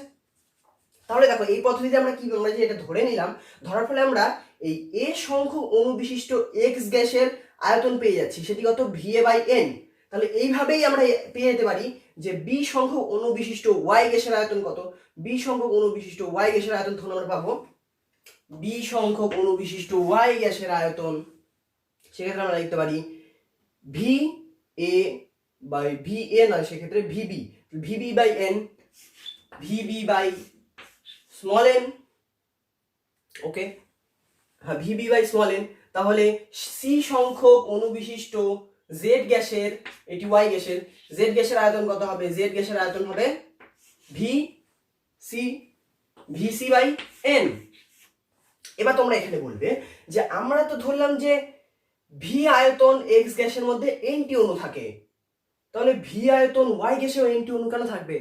তাহলে দেখো এই পদ্ধতিতে আমরা যে এটা ধরে নিলাম, ধরার ফলে আমরা এই a সংখ্যক অণু বিশিষ্ট x গ্যাসের আয়তন পেয়ে যাচ্ছি, সেটি কত? va by n। তাহলে এইভাবেই আমরা পেয়ে যেতে পারি যে b সংখ্যক অণু বিশিষ্ট y গ্যাসের আয়তন কত? b সংখ্যক অণু বিশিষ্ট y গ্যাসের আয়তন তখন আমরা পাবো b সংখ্যক অণু বিশিষ্ট y গ্যাসের আয়তন, সেক্ষেত্রে আমরা লিখতে পারি va বাই va নয়, সেক্ষেত্রে vb by n, vb by small n, okay, হ্যাঁ vb বাই স্মল n। তাহলে c সংখ্যক অণু বিশিষ্ট z গ্যাসের, এটি y গ্যাসের, z গ্যাসের আয়তন কত হবে? z গ্যাসের আয়তন হবে vc বাই n। এবার তোমরা এখানে বলবে যে আমরা তো ধরলাম যে v আয়তন x গ্যাসের মধ্যে nটি অণু থাকে, তাহলে v আয়তন y গ্যাসেও nটি অণু কেন থাকবে?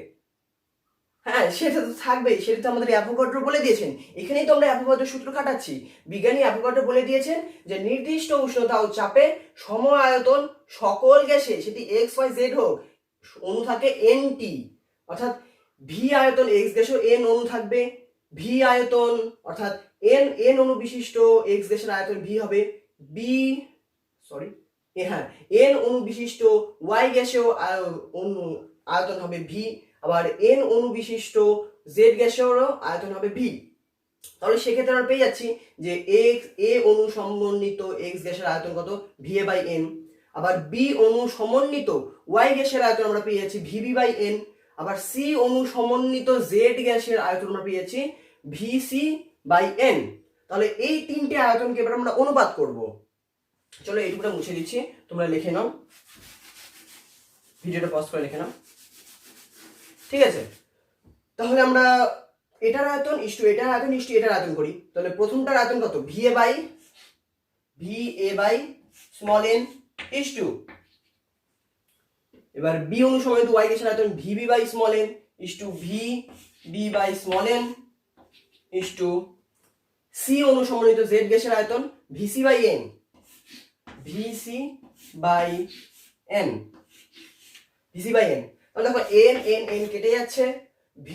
হ্যাঁ সেটা তো থাকবেই, সেটা তো আমাদের অ্যাভোগাড্রো বলে দিয়েছেন। এখানেই তো আমরা অ্যাভোগাড্রো সূত্র খাটাচ্ছি। বিজ্ঞানী অ্যাভোগাড্রো বলে দিয়েছেন যে নির্দিষ্ট উষ্ণতা ও চাপে সম আয়তন সকল গ্যাসে, সেটি x y z হোক, অণু থাকে nt, অর্থাৎ v আয়তন x গ্যাসেও n অণু থাকবে। v আয়তন অর্থাৎ n অণু বিশিষ্ট x গ্যাসের আয়তন v হবে n অণু বিশিষ্ট y গ্যাসেও আয়তন হবে v, আবার n অণু বিশিষ্ট z গ্যাসেরও আয়তন হবে v। তাহলে সেক্ষেত্রে আমরা পেয়ে যাচ্ছি যে a অণু সমন্বিত x গ্যাসের আয়তন কত? va by n। আবার b অণু সমন্বিত y গ্যাসের আয়তন আমরা পেয়ে যাচ্ছি vb বাই n। আবার সি অণু সমন্বিত জেড গ্যাসের আয়তন আমরা পেয়েছি VC/N। তাহলে এই তিনটে আয়তনকে এবার আমরা অনুপাত করব। চলো এইটুকুটা মুছে দিচ্ছি, তোমরা লিখে নাও, ভিডিওটা পজ করে লিখে নাও, ঠিক আছে? তাহলে আমরা এটার আয়তন ইস্টু এটার আয়তন ইস্টু এটার আয়তন করি। তাহলে প্রথমটার আয়তন কত? VA by small n is to, এবার বি অণু সমন্বিত ওয়াই গ্যাসের আয়তন VB by small n is to VB by small n is to C অণু সমন্বিত জেড গ্যাসের আয়তন VC/N তাহলে দেখো n কেটে যাচ্ছে, V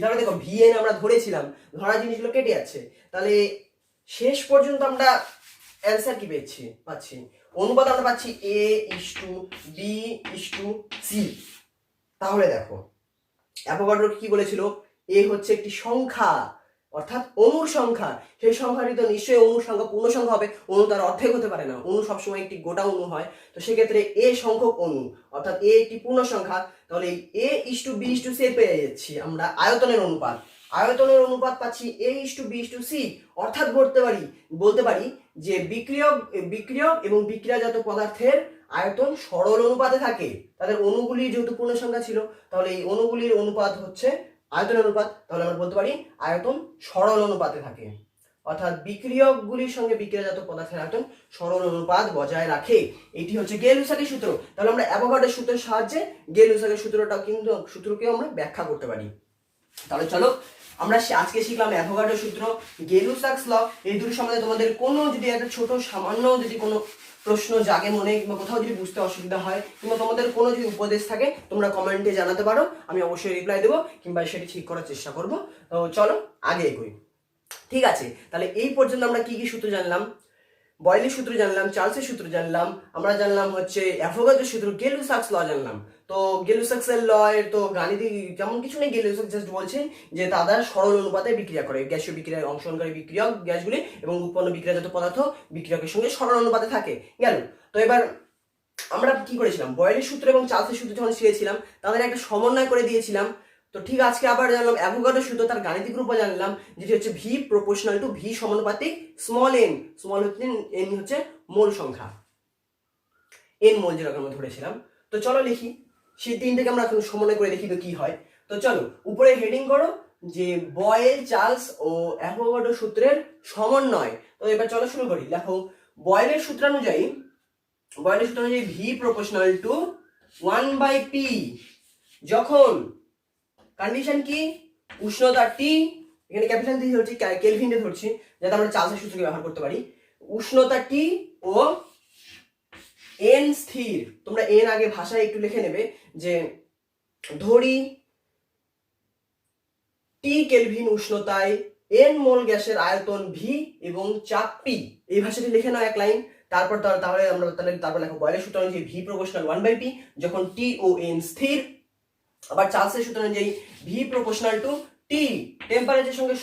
তাহলে দেখো VN আমরা ধরেছিলাম, ধরা জিনিসগুলো কেটে যাচ্ছে। তাহলে শেষ পর্যন্ত আমরা অ্যান্সার কি পাচ্ছি অনুপাত আমরা পাচ্ছি A/B/C। তাহলে দেখো অ্যাভোগাড্রো কি বলেছিল? এ হচ্ছে একটি সংখ্যা, অর্থাৎ অণুর সংখ্যা। সেই সংখ্যাটি তো নিশ্চয়ই অণুর সংখ্যা পূর্ণ সংখ্যা হবে, অণু তার অর্ধেক হতে পারে না, অণু সবসময় একটি গোটা অণু হয়। তো সেক্ষেত্রে এ সংখ্যক অণু, অর্থাৎ এ একটি পূর্ণ সংখ্যা। তাহলে A/B/C পেয়ে যাচ্ছি আমরা আয়তনের অনুপাত। আয়তনের অনুপাত পাচ্ছি A/B/C, অর্থাৎ বলতে পারি যে বিক্রিয়ক এবং বিক্রিয়াজাত পদার্থের আয়তন সরল অনুপাতে থাকে। তাদের অণুগুলি যেহেতু পূর্ণ সংখ্যা ছিল, তাহলে এই অণুগুলির অনুপাত হচ্ছে আয়তনের অনুপাত। তাহলে আমরা বলতে পারি আয়তন সরল অনুপাতে থাকে, অর্থাৎ বিক্রিয়কগুলির সঙ্গে বিক্রিয়াজাত পদার্থের আয়তন সরল অনুপাত বজায় রাখে। এটি হচ্ছে গে-লুসাকের সূত্র। তাহলে আমরা অ্যাভোগাড্রোর সূত্রের সাহায্যে গে-লুসাকের সূত্রকেও আমরা ব্যাখ্যা করতে পারি। তাহলে চলো আমরা আজকে শিখলাম অ্যাভোগাড্রোর সূত্র, গে-লুসাকস ল। এই দুটি সম্বন্ধে তোমাদের কোনো যদি একটা ছোট সামান্য যদি কোনো প্রশ্ন জাগে মনে, কিংবা কোথাও যদি বুঝতে অসুবিধা হয়, কিংবা তোমাদের কোনো যদি উপদেশ থাকে, তোমরা কমেন্টে জানাতে পারো, আমি অবশ্যই রিপ্লাই দেবো, কিংবা সেটি ঠিক করার চেষ্টা করবো। তো চলো আগে এগোই। ঠিক আছে, তাহলে এই পর্যন্ত আমরা কি কি সূত্র জানলাম? বয়লের সূত্র জানলাম, চার্লসের সূত্র জানলাম, আমরা জানলাম হচ্ছে অ্যাভোগাড্রোর সূত্র, গে-লুসাকস ল জানলাম। তো গে-লুসাকসের ল এর তো গাণিতিক যেমন কিছু নেই, গে-লুসাকস জাস্ট বলছেন যে তারা সরল অনুপাতে বিক্রিয়া করে, গ্যাসীয় বিক্রিয়ায় অংশগ্রহণকারী বিক্রিয়ক গ্যাসগুলি এবং উৎপন্ন বিক্রিয়াজাত পদার্থ বিক্রিয়কের সঙ্গে সরল অনুপাতে থাকে। গেল। তো এবার আমরা কি করেছিলাম? বয়লের সূত্র এবং চার্লসের সূত্র যখন শিখেছিলাম, তাদের একটা সমন্বয় করে দিয়েছিলাম। তো ঠিক আজকে আবার জানলাম অ্যাভোগাড্রোর সূত্র, তার গাণিতিক রূপ জানলাম, যেটি হচ্ছে V প্রপোর্শনাল টু V সমানুপাতিক স্মল n। স্মল হচ্ছে n হচ্ছে মোল সংখ্যা, n মোল যেটা আমরা ধরেছিলাম। তো চলো লিখি, সেই তিনটাকে আমরা এখন সমন্বয় করে দেখি তো কি হয়। তো চলো উপরে হেডিং করো যে বয়েল, চার্লস ও অ্যাভোগাড্রো সূত্রের সমন্বয়। তো এবার চলো শুরু করি। দেখো বয়েলের সূত্র অনুযায়ী V প্রপোর্শনাল টু 1/P, যখন কন্ডিশন কি? উষ্ণতা T, এখানে ক্যাপিটাল দিয়ে ধরছি, কেলভিনে ধরছি, যাতে আমরা চার্লসের সূত্রকে ব্যবহার করতে পারি। উষ্ণতা T ও n স্থির। তোমরা n আগে ভাষায় একটু লিখে নেবে, যে ধরি T কেলভিন উষ্ণতায় n মোল গ্যাসের আয়তন V এবং চাপ P। এই ভাষাটি লিখে নাও এক লাইন। তারপর লেখো বয়লের সূত্র অনুযায়ী V প্রপোর্শনাল 1/P, যখন T ও n স্থির। আবার চার্লসের সূত্র অনুযায়ী V প্রপোর্শনাল টু T, টেম্পারেচারের সঙ্গে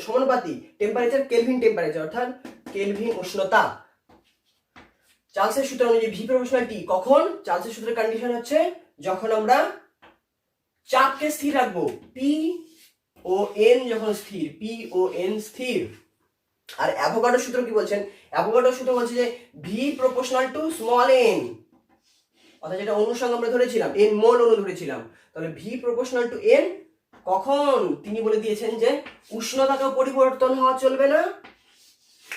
সমানুপাতিক, টেম্পারেচার কেলভিন টেম্পারেচার, অর্থাৎ কেলভিন উষ্ণতা। চার্লসের সূত্র অনুযায়ী V প্রপোর্শনাল T কখন? চার্লসের সূত্রের কন্ডিশন হচ্ছে যখন আমরা চাপকে স্থির রাখবো, P ও n যখন স্থির, P ও n স্থির। আর অ্যাভোগাড্রোর সূত্র কি বলছেন? অ্যাভোগাড্রোর সূত্র বলছে যে V proportional to small n, অর্থাৎ যেটা অণুর সঙ্গে আমরা ধরেছিলাম, n মোল অণু ধরেছিলাম। তাহলে V প্রপোর্শনাল টু n কখন? তিনি বলে দিয়েছেন যে উষ্ণতাকেও পরিবর্তন হওয়া চলবে না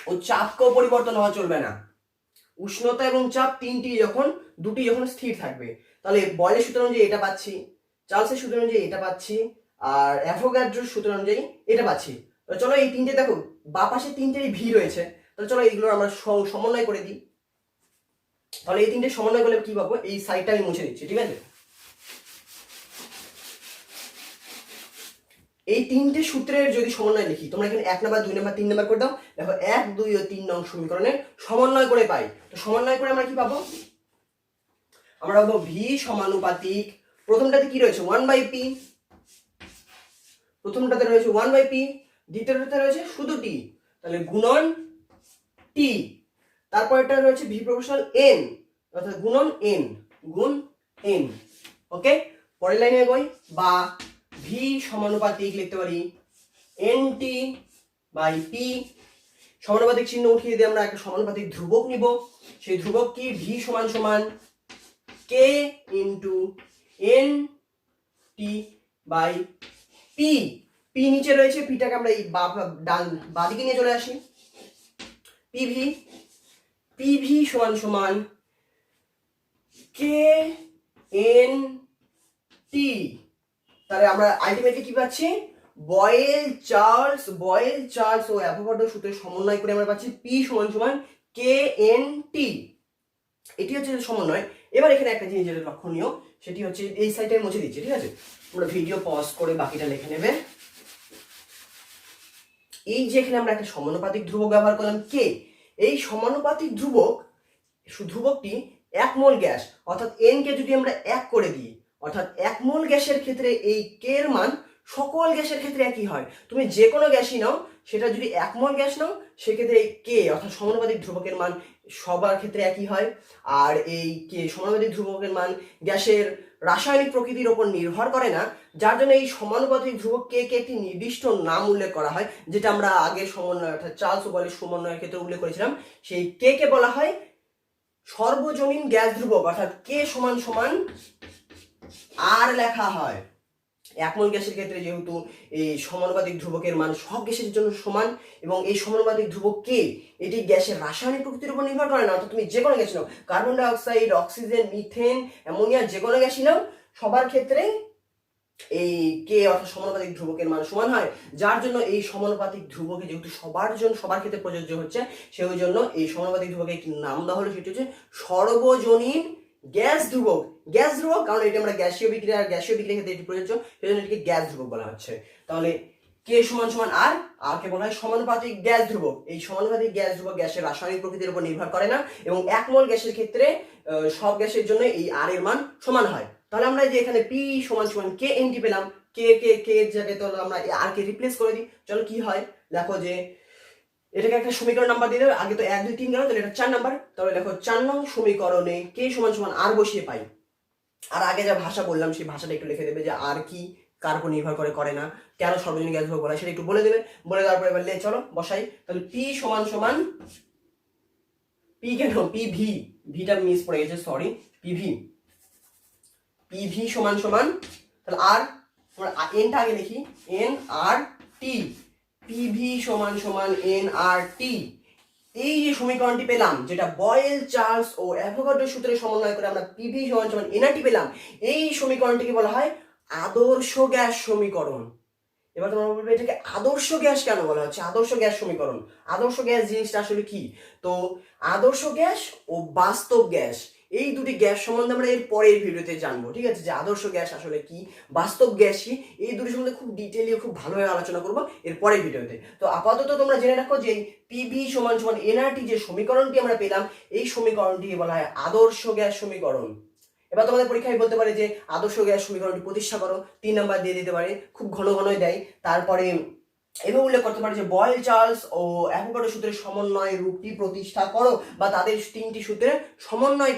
ও চাপকেও পরিবর্তন হওয়া চলবে না। উষ্ণতা এবং চাপ দুটি যখন স্থির থাকবে। তাহলে বয়লের সূত্র অনুযায়ী এটা পাচ্ছি, চার্লসের সূত্র অনুযায়ী এটা পাচ্ছি, আর অ্যাভোগাড্রোর সূত্র অনুযায়ী এটা পাচ্ছি। তো চলো এই তিনটে, দেখো বা পাশে তিনটেরই V রয়েছে, তাহলে চলো এইগুলো আমরা সমন্বয় করে দিই। তাহলে এই তিনটে সমন্বয় করলে কি পাবো? এই সাইডটা আমি মুছে দিচ্ছি, ঠিক আছে? এই তিনটে সূত্রের যদি সমন্বয় লিখি, তোমরা এখানে 1 নাম্বার, 2 নাম্বার, 3 নাম্বার করে দাও। দেখো 1, 2 ও 3 নং সমীকরণের সমন্বয় করে পাই। তো সমন্বয় করে আমরা কি পাবো? আমরা পাবো V সমানুপাতিক, প্রথমটাতে কি রয়েছে? 1/P, প্রথমটাতে রয়েছে 1/P, দ্বিতীয়টাতে রয়েছে শুধু T, তাহলে গুণন T। তারপর এটা রয়েছে V প্রপোর্শনাল N, অর্থাৎ গুণন N, গুণ N। ওকে, পরের লাইনে এগোই, বা ভি সমানুপাতিক লিখতে পারি এনটি বাই পি। সমানুপাতিক চিহ্ন উঠিয়ে দিয়ে আমরা একটা সমানুপাতিক ধ্রুবক নিব। সেই ধ্রুবক কি? ভি সমান সমান K into N T by P. P নিচে রয়েছে, পিটাকে আমরা এই বাদিকে নিয়ে চলে আসি। পিভি, পিভি সমান সমান কে এন টি। তাহলে আমরা আলটিমেটলি কি পাচ্ছি? বয়েল চার্লস ও অ্যাভোগাড্রো সূত্রের সমন্বয় করে আমরা পাচ্ছি পি সমান সমান কে এন টি। এটি হচ্ছে সমন্বয়। এবার এখানে একটা জিনিস যেটা লক্ষণীয়, সেটি হচ্ছে এই সাইডে মুছে দিচ্ছি, ঠিক আছে? আমরা ভিডিও পজ করে বাকিটা লিখে নেবে। এই যে এখানে আমরা একটা সমানুপাতিক ধ্রুবক ব্যবহার করলাম কে, এই সমানুপাতিক ধ্রুবকটি 1 মোল গ্যাস, অর্থাৎ এন কে যদি আমরা 1 করে দিই, অর্থাৎ 1 মোল গ্যাসের ক্ষেত্রে এই কে এর মান সকল গ্যাসের ক্ষেত্রে একই হয়। তুমি যে কোনো গ্যাসই নাও, সেটা যদি 1 মোল গ্যাস নাও, সেক্ষেত্রে এই কে অর্থাৎ সমানুপাতিক ধ্রুবকের মান সবার ক্ষেত্রে একই হয়। আর এই কে সমানুপাতিক ধ্রুবকের মান গ্যাসের রাসায়নিক প্রকৃতির উপর নির্ভর করে না, যার জন্য এই সমানুপাতিক ধ্রুবক কে কে একটি নির্দিষ্ট নাম উল্লেখ করা হয়, যেটা আমরা আগের সমন্বয় অর্থাৎ চার্লস ও বয়েলের সমন্বয়ের ক্ষেত্রে উল্লেখ করেছিলাম। সেই কে কে বলা হয় সর্বজনীন গ্যাস ধ্রুবক, অর্থাৎ কে সমান সমান আর লেখা হয়। 1 মোল গ্যাসের ক্ষেত্রে যেহেতু এই সমানুপাতিক ধ্রুবকের মান সব গ্যাসের জন্য সমান, এবং এই সমানুপাতিক ধ্রুবক কে এটি গ্যাসের রাসায়নিক প্রকৃতির উপর নির্ভর করে না, অর্থাৎ তুমি যে কোনো গ্যাস নাও, carbon die oxide, oxygen, methane, ammonia, যে কোনো গ্যাসই নাও, সবার ক্ষেত্রে এই কে অর্থাৎ সমানুপাতিক ধ্রুবকের মান সমান হয়। যার জন্য এই সমানুপাতিক ধ্রুবকে যেহেতু সবার ক্ষেত্রে প্রযোজ্য হচ্ছে, সেই জন্য এই সমানুপাতিক ধ্রুবকে একটি নাম দেওয়া হলো, সেটি হচ্ছে সর্বজনীন গ্যাস ধ্রুবক। গ্যাস ধ্রুবক কারণ এটি আমরা গ্যাসীয় বিক্রিয়ার ক্ষেত্রে এটি প্রযোজ্য, সেই জন্য এটিকে গ্যাস ধ্রুবক বলা হচ্ছে। তাহলে কে সমান সমান আর কে বলা হয় সমানুপাতিক গ্যাস ধ্রুবক। এই সমানুপাতিক গ্যাস ধ্রুবক গ্যাসের রাসায়নিক প্রকৃতির উপর নির্ভর করে না, এবং 1 মোল গ্যাসের ক্ষেত্রে সব গ্যাসের জন্য এই আর এর মান সমান হয়। তাহলে আমরা যে এখানে পি সমান সমান কে এন টি পেলাম, কে এর জায়গায় তাহলে আমরা আর কে রিপ্লেস করে দিই। চলো কি হয় দেখো, যে এটাকে একটা সমীকরণ নাম্বার দিয়ে দেবে। আগে তো 1 2 3 গেল, তাহলে এটা 4 নাম্বার। তাহলে দেখো 4 নং সমীকরণে কে সমান সমান আর বসিয়ে পাই। আর আগে যা ভাষা বললাম সেই ভাষাটা একটু লিখে দেবে, যে আর কি কার উপর নির্ভর করে না, কেন সর্বজনীন গ্যাস ধ্রুবক বলা হয় সেটা একটু বলে দেবে। বলে দেওয়ার পরে এবার চলো বসাই। তাহলে পি সমান সমান পি কেন পিভি, ভিটা মিস পড়ে গেছে, সরি, পিভি সমান সমান তাহলে আর এনটা আগে লিখি, এন আর টি। পিভি সমান সমান এন আর টি। এই যে সমীকরণটি পেলাম, যেটা বয়েল, চার্লস ও অ্যাভোগাড্রো সূত্রের সমন্বয় করে আমরা পিভি সমান সমান এনআরটি পেলাম, এই সমীকরণটিকে বলা হয় আদর্শ গ্যাস সমীকরণ। এবার তোমরা বলবে এটাকে আদর্শ গ্যাস কেন বলা হচ্ছে? আদর্শ গ্যাস সমীকরণ, আদর্শ গ্যাস জিনিসটা আসলে কি? তো আদর্শ গ্যাস ও বাস্তব গ্যাস, এই দুটি গ্যাস সম্বন্ধে আমরা এর পরের ভিডিওতে জানবো, ঠিক আছে? যে আদর্শ গ্যাস আসলে কি, বাস্তব গ্যাস কি, এই দুটি সম্বন্ধে খুব ডিটেইলি খুব ভালোভাবে আলোচনা করবো এর পরের ভিডিওতে। তো আপাতত তোমরা জেনে রাখো যে পিভি সমান সমান এনআরটি যে সমীকরণটি আমরা পেলাম, এই সমীকরণটিকে বলা হয় আদর্শ গ্যাস সমীকরণ। এবার তোমাদের পরীক্ষায় বলতে পারে যে আদর্শ গ্যাস সমীকরণটি প্রতিষ্ঠা করো, 3 নাম্বার দিয়ে দিতে পারে, খুব ঘন ঘনই দেয়। তারপরে এভাবে উল্লেখ করতে পারে যে বয়েল, চার্লস ও অ্যাভোগাড্রো সূত্রের সমন্বয় রূপটি প্রতিষ্ঠা করো, বা তাদের 3টি সূত্রের সমন্বয়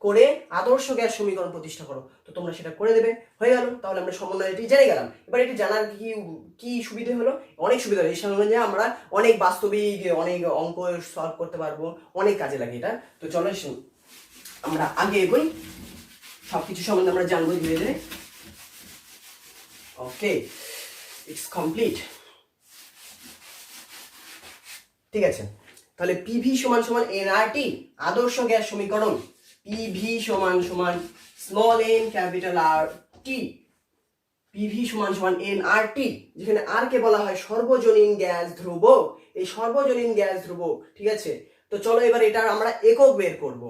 করে আদর্শ গ্যাস সমীকরণ প্রতিষ্ঠা করো। তো তোমরা সেটা করে দেবে, হয়ে গেল। তাহলে আমরা সমন্বয়টি জেনে গেলাম। এবার এটি জানার কি সুবিধা হলো? অনেক সুবিধা হলো। এই সঙ্গে আমরা অনেক বাস্তবিক অনেক অঙ্ক সলভ করতে পারবো, অনেক কাজে লাগে এটা। তো চলো আমরা আগে এগোই, সবকিছু সম্বন্ধে আমরা জানবো ধীরে ধীরে। ওকে, ইটস কমপ্লিট। ঠিক আছে, তাহলে পিভি সমান সমান এনআরটি আদর্শ গ্যাস সমীকরণ। পিভি সমান সমান স্মল এন ক্যাপিটাল আর টি, পিভি সমান সমান এনআরটি, যেখানে আর কে বলা হয় সর্বজনীন গ্যাস ধ্রুবক। এই সর্বজনীন গ্যাস ধ্রুবক, ঠিক আছে? তো চলো এবার এটার আমরা একক বের করব।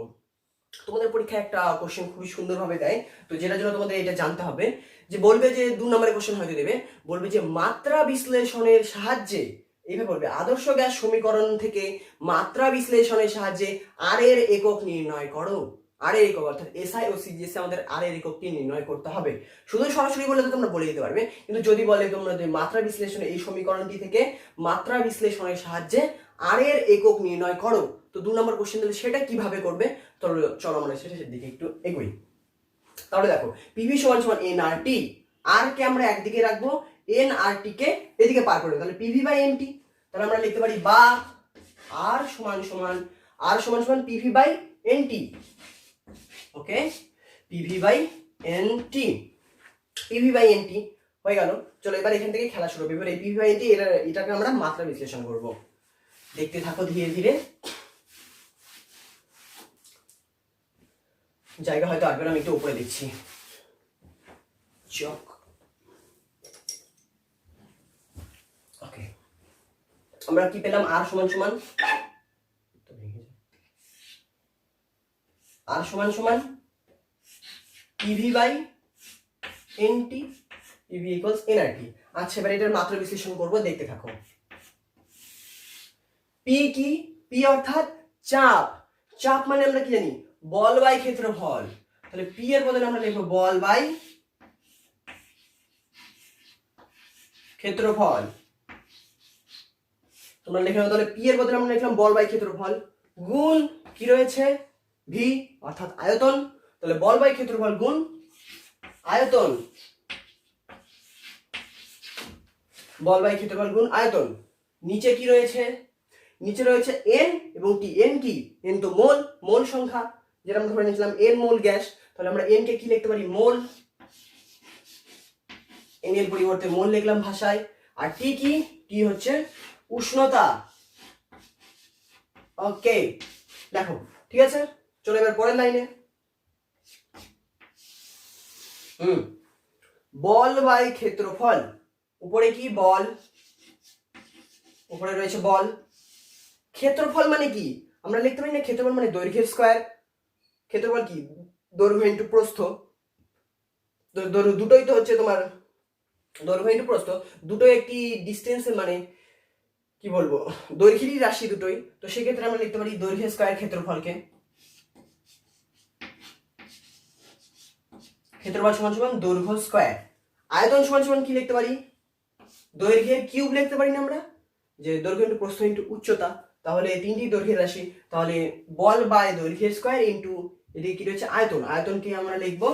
তোমাদের পরীক্ষায় একটা কোশ্চেন খুবই সুন্দরভাবে দেয়, তো যেটার জন্য তোমাদের এটা জানতে হবে, যে বলবে যে 2 নম্বরের কোশ্চেন হয়তো দেবে, বলবে যে মাত্রা বিশ্লেষণের সাহায্যে, এইভাবে বলবে আদর্শ গ্যাস সমীকরণ থেকে মাত্রা বিশ্লেষণের সাহায্যে আর এর একক নির্ণয় করো। আর এর একক অর্থাৎ এসআই ও সিজিএস আমাদের আর এর এককটি নির্ণয় করতে হবে। শুধু সরাসরি বলে তো তোমরা বলে দিতে পারবে, কিন্তু যদি বলে তোমরা যে মাত্রা বিশ্লেষণে এই সমীকরণটি থেকে মাত্রা বিশ্লেষণের সাহায্যে আর এর একক নির্ণয় করো, তো 2 নম্বর কোশ্চেন দিলে সেটা কিভাবে করবে? তো চলো আমরা সেটার দিকে একটু এগোই। তাহলে দেখো পিভি সমান সমান এন আর টি, আর কে আমরা একদিকে রাখবো, এন আর টি কে এদিকে পার করে, তাহলে পিভি বাই এন টি। তাহলে আমরা লিখতে পারি বা আর সমান সমান PV by N T. Okay, PV by N T, PV by N T হয়ে গেল। চলো এবার এখান থেকে খেলা শুরু হবে। এবার এই পিভি বাই এন টি এটাকে আমরা মাত্রা বিশ্লেষণ করব। দেখতে থাকো ধীরে ধীরে, জায়গা হয়তো আসবে না, আমি একটু উপরে দিচ্ছি চক। ওকে, আমরা কি পেলাম, আর সমান সমান PV by NT, PV equals NRT. আচ্ছা এবার এটার মাত্রা বিশ্লেষণ করব, দেখতে থাকো। পি কি, পি অর্থাৎ চাপ, চাপ মানে আমরা কি জানি, বল বাই ক্ষেত্রফল। তাহলে পি এর বদলে আমরা লিখবো বল বাই ক্ষেত্রফল। তোমরা লিখে নাও, তাহলে পি এর বদলে আমরা লিখলাম বল বাই ক্ষেত্রফল, গুণ কি রয়েছে, ভি অর্থাৎ আয়তন। তাহলে বল বাই ক্ষেত্রফল গুণ আয়তন, বল বাই ক্ষেত্রফল গুণ আয়তন। নিচে কি রয়েছে, নিচে রয়েছে এন এবং টি। এন কি, এন তো মোল, মোল সংখ্যা, যেটা আমরা ধরে নিয়েছিলাম এন মোল গ্যাস। তাহলে আমরা এন কে কি লিখতে পারি, মোল, এন এর পরিবর্তে মোল লিখলাম ভাষায়। আর টি কি, টি হচ্ছে উষ্ণতা। ওকে দেখো ঠিক আছে, চলো এবার পরের লাইনে। বল বাই ক্ষেত্রফল, উপরে কি বল, উপরে রয়েছে বল, ক্ষেত্রফল মানে কি, আমরা লিখতে পারি না ক্ষেত্রফল মানে দৈর্ঘ্যের স্কয়ার। ক্ষেত্রফল কি, দৈর্ঘ্য ইনটু প্রস্থ, দুটোই তো হচ্ছে তোমার দৈর্ঘ্য ইনটু প্রস্থ, দুটোই একটি ডিস্টেন্সের মানে কি বলবো, দৈর্ঘ্যেরই রাশি দুটোই। তো সেক্ষেত্রে আমরা লিখতে পারি দৈর্ঘ্য স্কয়ার ক্ষেত্রফলকে, ক্ষেত্রফল সমান সমান দৈর্ঘ্য স্কয়ার। আয়তন সমান সমান কি লিখতে পারি, দৈর্ঘ্যের কিউব লিখতে পারি না আমরা, যে দৈর্ঘ্য ইনটু প্রস্থ ইনটু উচ্চতা, তাহলে তিনটি দৈর্ঘ্যের রাশি। তাহলে বল বাই দৈর্ঘ্যের স্কয়ার ইনটু এদিকে কি রয়েছে আয়তন, আয়তনকে আমরা লিখবো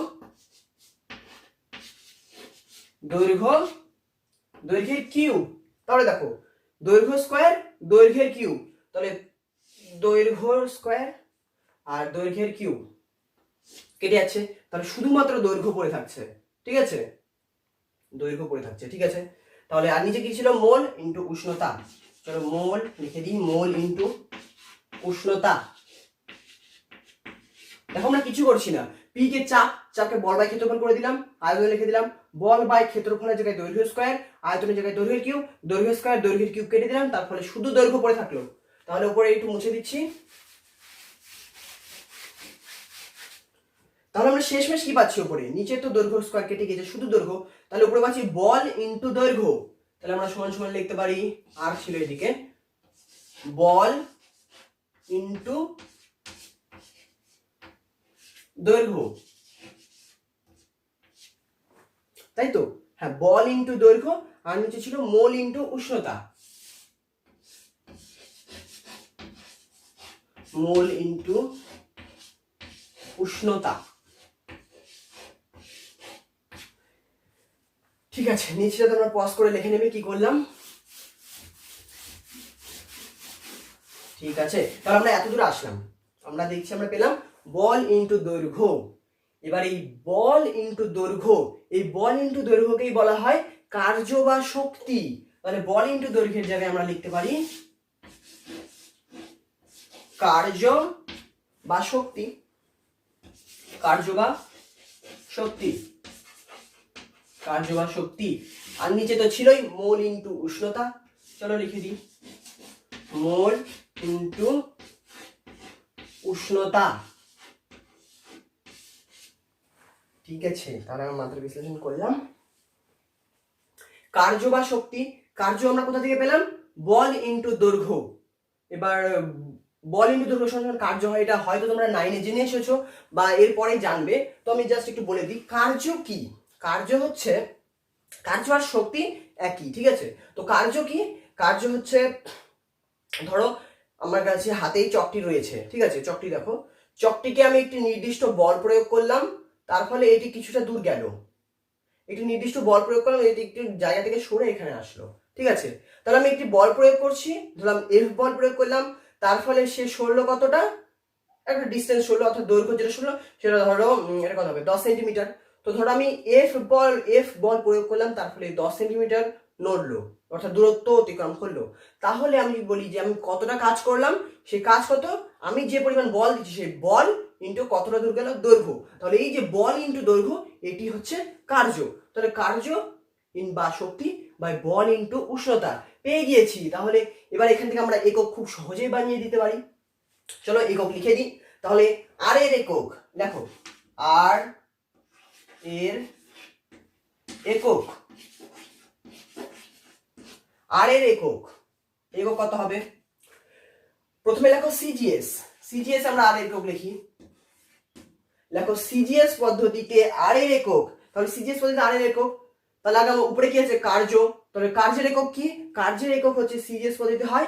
দৈর্ঘ্যের কিউব। তাহলে দেখো দৈর্ঘ্য স্কয়ার দৈর্ঘ্যের কিউব, তাহলে দৈর্ঘ্য স্কয়ার আর দৈর্ঘ্যের কিউব কেটে যাচ্ছে, তাহলে শুধুমাত্র দৈর্ঘ্য পড়ে থাকছে। ঠিক আছে, দৈর্ঘ্য পড়ে থাকছে, ঠিক আছে। তাহলে আর নিচে কি ছিল, মোল ইনটু উষ্ণতা। চলো মোল লিখে দিই, মোল ইনটু উষ্ণতা। দেখো আমরা কিছু করছি না, পি কে চাপ, চাপকে বল বাই ক্ষেত্রফল করে দিলাম, আয়তন লিখে দিলাম বল বাই ক্ষেত্রফলের জায়গায় দৈর্ঘ্য স্কয়ার, আয়তনের জায়গায় দৈর্ঘ্যের কিউব, দৈর্ঘ্য স্কয়ার দৈর্ঘ্যের কিউব কেটে দিলাম, তার ফলে শুধু দৈর্ঘ্য পড়ে থাকলো। তাহলে উপরে একটু মুছে দিচ্ছি। তাহলে আমরা শেষমেশ কি পাচ্ছি, উপরে নিচে তো দৈর্ঘ্য স্কয়ার কেটে গেছে, শুধু দৈর্ঘ্য, তাহলে উপরে পাচ্ছি বল ইনটু দৈর্ঘ্য। তাহলে আমরা সমান সমান লিখতে পারি, আর ছিল এদিকে বল ইনটু দৈর্ঘ্য, তাই তো, হ্যাঁ বল ইনটু দৈর্ঘ্য, আর নিচে ছিল মোল ইনটু উষ্ণতা, মোল ইনটু উষ্ণতা। ঠিক আছে, নিচেটা তোমরা পজ করে লিখে নেবে কি করলাম। ঠিক আছে, তাহলে আমরা এত দূর আসলাম, আমরা দেখছি আমরা পেলাম বল ইনটু দৈর্ঘ্য। এবার এই বল ইনটু দৈর্ঘ্য, এই বল ইনটু দৈর্ঘ্যকেই বলা হয় কার্য বা শক্তি। তাহলে বল ইনটু দৈর্ঘ্যের জায়গায় আমরা লিখতে পারি কার্য বা শক্তি, কার্য বা শক্তি, কার্য বা শক্তি। আর নিচে তো ছিলই মোল ইনটু উষ্ণতা, চলো লিখে দিই মোল ইনটু উষ্ণতা। ঠিক আছে, তাহলে আমরা মাত্রা বিশ্লেষণ করলাম। কার্য বা শক্তি, কার্য আমরা কোথা থেকে পেলাম, বল ইনটু দৈর্ঘ্য। এবার বল ইনটু দৈর্ঘ্য সমান কার্য হয়, এটা হয়তো তোমরা 9-এ জেনে এসেছো বা এরপরে জানবে, তো আমি জাস্ট একটু বলে দিই কার্য কি। কার্য হচ্ছে, কার্য আর শক্তি একই, ঠিক আছে। তো কার্য কি, কার্য হচ্ছে ধরো আমার কাছে হাতেই চকটি রয়েছে, ঠিক আছে, চকটি দেখো, চকটিকে আমি একটি নির্দিষ্ট বল প্রয়োগ করলাম, তার ফলে এটি কিছুটা দূর গেল, একটি নির্দিষ্ট বল প্রয়োগ করলাম, এটি একটি জায়গা থেকে সরে এখানে আসলো, ঠিক আছে। তাহলে আমি একটি বল প্রয়োগ করছি, ধরলাম এফ বল প্রয়োগ করলাম, তার ফলে সে সরলো কতটা, একটা ডিস্টেন্স সরলো, অর্থাৎ দৈর্ঘ্য যেটা সরলো সেটা ধরো এটা কত হবে 10 সেন্টিমিটার। তো ধরো আমি এফ বল প্রয়োগ করলাম, তার ফলে 10 সেন্টিমিটার নড়লো, অর্থাৎ দূরত্ব অতিক্রম করলো। তাহলে আমি বলি যে আমি কতটা কাজ করলাম, সেই কাজ কত, আমি যে পরিমাণ বল দিচ্ছি সেই বল ইন্টু কতটা দূর গেল দৈর্ঘ্য। তাহলে এই যে বল ইন্টু দৈর্ঘ্য এটি হচ্ছে কার্য। তাহলে কার্য বা শক্তি বাই বল ইন্টু উষ্ণতা পেয়ে গিয়েছি। তাহলে এবার এখান থেকে আমরা একক খুব সহজেই বানিয়ে দিতে পারি। চলো একক লিখে দিই। তাহলে আর এর একক দেখো, আর এর একক, আর এর একক কত হবে, প্রথমে লেখো সিজিএস, আমরা আর এর একক লিখি, লেখো সিজিএস পদ্ধতিতে আর এর একক। তাহলে সিজিএস পদ্ধতিতে আর এর একক, তাহলে আগে উপরে কি আছে কার্য, তাহলে কার্যের একক কি, কার্যের একক হচ্ছে সিজিএস পদ্ধতিতে হয়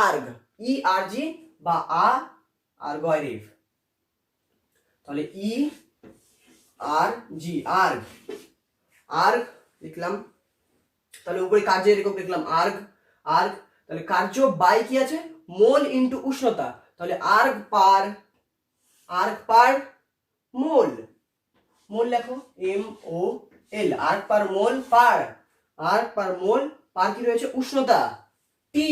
আর্গ, ই আর জি বা আর্গয়রেভ। তাহলে ই আর জি আর্গ, আর্গ লিখলাম, তাহলে উপরে কার্যের একক লিখলাম আর্গ, তাহলে কার্য বাই কি আছে মোল ইন্টু উষ্ণতা, তাহলে আর্গ পার মোল, লেখো এম ও এল, আর্গ পার মোল পার কি রয়েছে উষ্ণতা টি,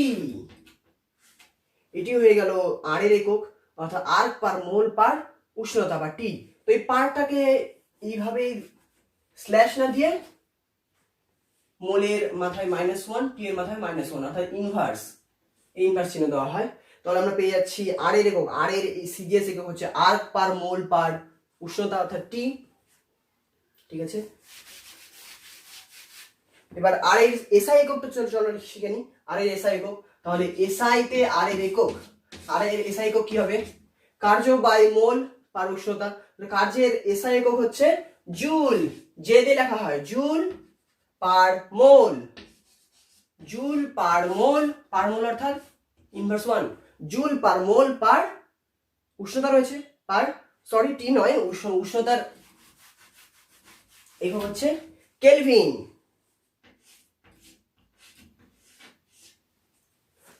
এটি হয়ে গেল আর এর একক, অর্থাৎ আর্গ পার মোল পার উষ্ণতা বা টি। তো এই পারটাকে এইভাবে স্ল্যাশ না দিয়ে মোলের মাথায় -1, টি এর মাথায় -1, অর্থাৎ ইনভার্স চিহ্ন দেওয়া হয়। তাহলে আমরা পেয়ে যাচ্ছি আর এর একক, আর এর সিজিএস একক হচ্ছে আর্গ পার মোল পার উষ্ণতা অর্থাৎ টি, ঠিক আছে। এবার আর এর এসআই এককটা চলো শিখে নিই, আর এর এসআই একক। তাহলে এসআই তে আর এর একক, আর এর এসআই একক কি হবে, কার্য বাই মোল পার উষ্ণতা। কার্যের এসআই একক হচ্ছে জুল, যে দিয়ে লেখা হয় জুল পার মোল, পার মোল অর্থাৎ ইনভার্স 1, জুল পার মোল পার উষ্ণতা রয়েছে, টি নয়, উষ্ণতার একক হচ্ছে কেলভিন।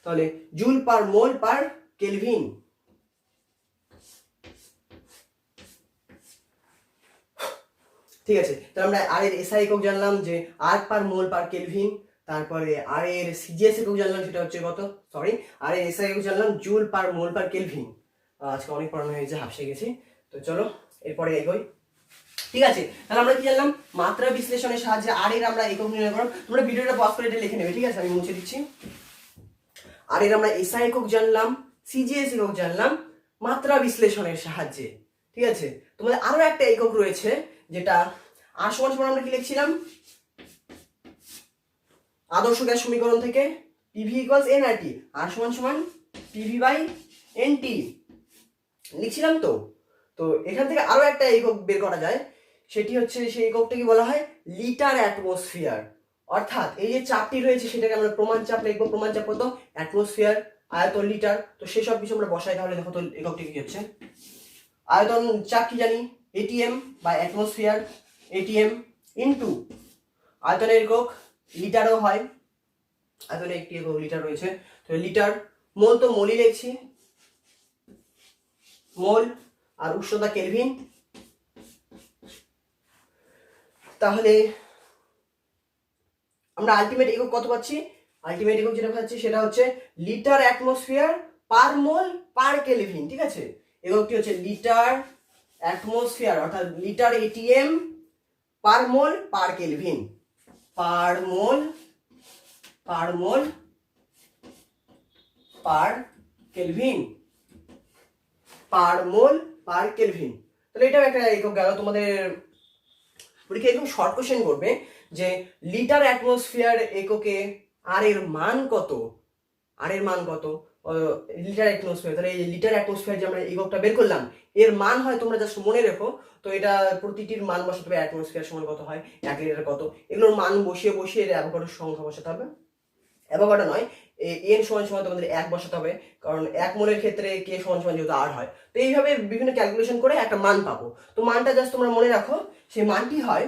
তাহলে জুল পার মোল পার কেলভিন। ঠিক আছে, তাহলে আমরা আর এর এসআই একক জানলাম যে আর্গ পার মোল পার কেলভিন, তারপরে আর এর সিজিএস একক জানলাম সেটা হচ্ছে কত, আর এর এসআই একক জানলাম জুল পার মোল পার কেলভিন। আজকে অনেক পড়ানো হয়েছে, হাফসে গেছি। তো চলো এরপরে এগোই। ঠিক আছে, তাহলে আমরা কি জানলাম, মাত্রা বিশ্লেষণের সাহায্যে আর এর আমরা একক নির্ণয় করলাম। তোমরা ভিডিওটা পজ করে এটা লিখে নেবে, ঠিক আছে, আমি মুছে দিচ্ছি। আর এর আমরা এসআই একক জানলাম, সিজিএস একক জানলাম মাত্রা বিশ্লেষণের সাহায্যে। ঠিক আছে, তোমাদের আরো একটা একক রয়েছে যেটা আর সমান সমান আমরা কি লিখছিলাম, আদর্শ গ্যাস সমীকরণ থেকে পিভি ইকুয়ালস এনআরটি, আর সমান সমান পিভি বাই এনটি লিখছিলাম। তো তো এখান থেকে আরো একটা একক বের করা যায়, সেটি হচ্ছে সেই এককটাকে বলা হয় লিটার অ্যাটমসফিয়ার। অর্থাৎ এই যে চাপটি রয়েছে সেটাকে আমরা প্রমাণ চাপ লিখবো, প্রমাণ চাপ কত, অ্যাটমসফিয়ার, আয়তন লিটার। তো সেসব কিছু আমরা বসাই, তাহলে দেখো তো এককটি কি হচ্ছে, আয়তন চাপ কি জানি এটিএম বা অ্যাটমসফিয়ার, এটিএম ইনটু আয়তনের একক লিটারও হয়, আয়তনে একটি একক লিটার রয়েছে, তো লিটার, মোল তো মোলই লিখছি, মোল, আর উষ্ণতা কেলভিন। তাহলে আমরা আলটিমেট একক কত পাচ্ছি, আলটিমেট একক যেটা পাচ্ছি সেটা হচ্ছে লিটার অ্যাটমসফিয়ার পার মোল পার কেলভিন। ঠিক আছে, এককটি হচ্ছে লিটার অ্যাটমসফিয়ার অর্থাৎ লিটার এটিএম পার মোল পার কেলভিন, পার মোল পার কেলভিন, পার মোল পার কেলভিন। তাহলে এটাও একটা একক গেল। তোমাদের পরীক্ষা একদম শর্ট কোশ্চেন করবে যে লিটার অ্যাটমসফিয়ার এককে আর এর মান কত, লিটার অ্যাটমসফিয়ার। তাহলে এই লিটার অ্যাটমসফিয়ার যে আমরা এককটা বের করলাম এর মান হয়, তোমরা জাস্ট মনে রেখো। তো এটা প্রতিটির মান বসাতে হবে, অ্যাটমসফিয়ার সমান কত হয়, 1 লিটার কত, এগুলোর মান বসিয়ে এর অ্যাভোগাড্রোর সংখ্যা বসাতে হবে। অ্যাভোগাড্রো নয়, এন সমান সমান তোমাদের 1 বসাতে হবে, কারণ 1 মোলের ক্ষেত্রে কে সমান সমান যেহেতু আর হয়। তো এইভাবে বিভিন্ন ক্যালকুলেশন করে একটা মান পাবো। তো মানটা জাস্ট তোমরা মনে রাখো, সেই মানটি হয়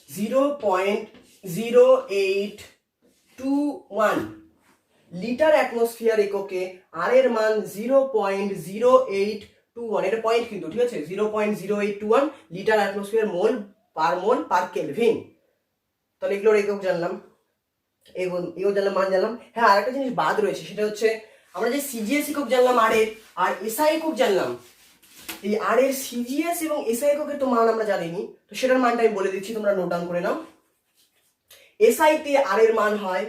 0.0821 লিটার অ্যাটমসফিয়ার এককে আর এর মান 0.0821, এটা পয়েন্ট কিন্তু, ঠিক আছে, 0.0821 litre atmosphere mole per kelvin. তাহলে এগুলোর একক জানলাম, একক জানলাম, মান জানলাম। হ্যাঁ, আর একটা জিনিস বাদ রয়েছে, সেটা হচ্ছে আমরা যে সিজিএস একক জানলাম আর এর, আর এসআই একক জানলাম, এই আর এর সিজিএস এবং এসআই এককের তো মান আমরা জানিনি, তো সেটার মানটা আমি বলে দিচ্ছি, তোমরা নোট ডাউন করে নাও। এসআই তে আর এর মান হয়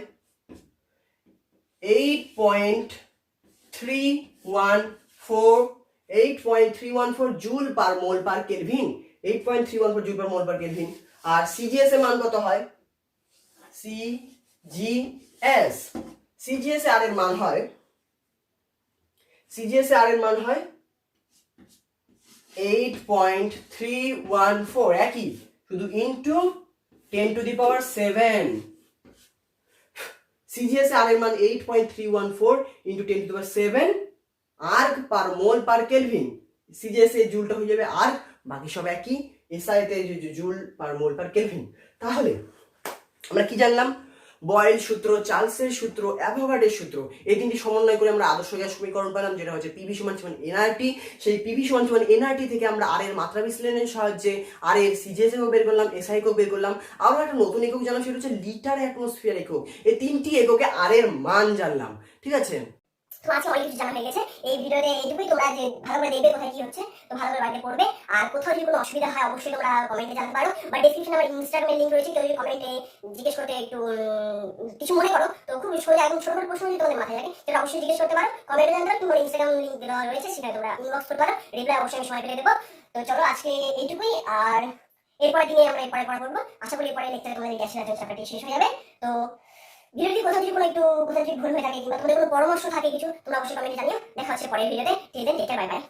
8.314 জুল পার মোল পার কেলভিন, 8.314 জুল পার মোল পার কেলভিন। আর সিজিএস এর মান কত হয়, সিজিএস আর এর মান হয় 8.314, একই, শুধু ইনটু 10⁷। সিজিএস আর এর মান 8.314 ইনটু 10⁷ আর্ক পার মোল পার কেলভিন। সিজিএস এর জুলটা হয়ে যাবে আর্ক, বাকি সব একই। এসআই তে জুল পার মোল পার কেলভিন। তাহলে আমরা কি জানলাম, বয়েল সূত্র, চার্লসের সূত্র, অ্যাভোগাড্রোর সূত্র, এই তিনটি সমন্বয় করে আমরা আদর্শ গ্যাস সমীকরণ পেলাম, যেটা হচ্ছে পিভি সমান সমান এনআরটি। সেই পিভি সমান সমান এনআরটি থেকে আমরা আর এর মাত্রা বিশ্লেষণের সাহায্যে আর এর সিজিএস একক বের করলাম, এসআই একক বের করলাম। আরও একটা নতুন একক জানলাম, সেটা হচ্ছে লিটার অ্যাটমসফিয়ার একক। এই তিনটি এককে আর এর মান জানলাম, ঠিক আছে। তো আজকে অনেক কিছু জানা হয়ে গেছে এই ভিডিওতে, এইটুকুই। তোমরা যে ভালো করে দেখবে কোথায় কি হচ্ছে, তো ভালো করে বাড়িতে পড়বে। আর কোথাও যদি কোনো অসুবিধা হয় অবশ্যই তোমরা কমেন্টে জানাতে পারো, বা ডেসক্রিপশনে আমার ইনস্টাগ্রামের লিংক রয়েছে, কেউ যদি কমেন্টে জিজ্ঞেস করতে একটু কিছু মনে করো, তো খুব সোজা একদম ছোট ছোট প্রশ্ন যদি তোমাদের মাথায় থাকে সেটা অবশ্যই জিজ্ঞেস করতে পারো কমেন্টে জানাতে পারো। তোমার ইনস্টাগ্রাম লিংক দেওয়া রয়েছে, সেখানে তোমরা ইনবক্স করতে পারো, রিপ্লাই অবশ্যই আমি সময় পেলে দেবো। তো চলো আজকে এইটুকুই, আর এরপরের দিনে আমরা এরপরে পড়া করবো। আশা করি এরপরে লেকচারে তোমাদের গ্যাসের চ্যাপ্টারটি শেষ হয়ে যাবে। তো ভিডিওটি কোথাও যদি কোনো কোথাও যদি ভুল হয়ে থাকে, কিংবা তোমাদের কোনো পরামর্শ থাকে কিছু, তোমরা অবশ্যই কমেন্টে জানিও। দেখা হচ্ছে পরের ভিডিওতে। Till then, take care, bye by.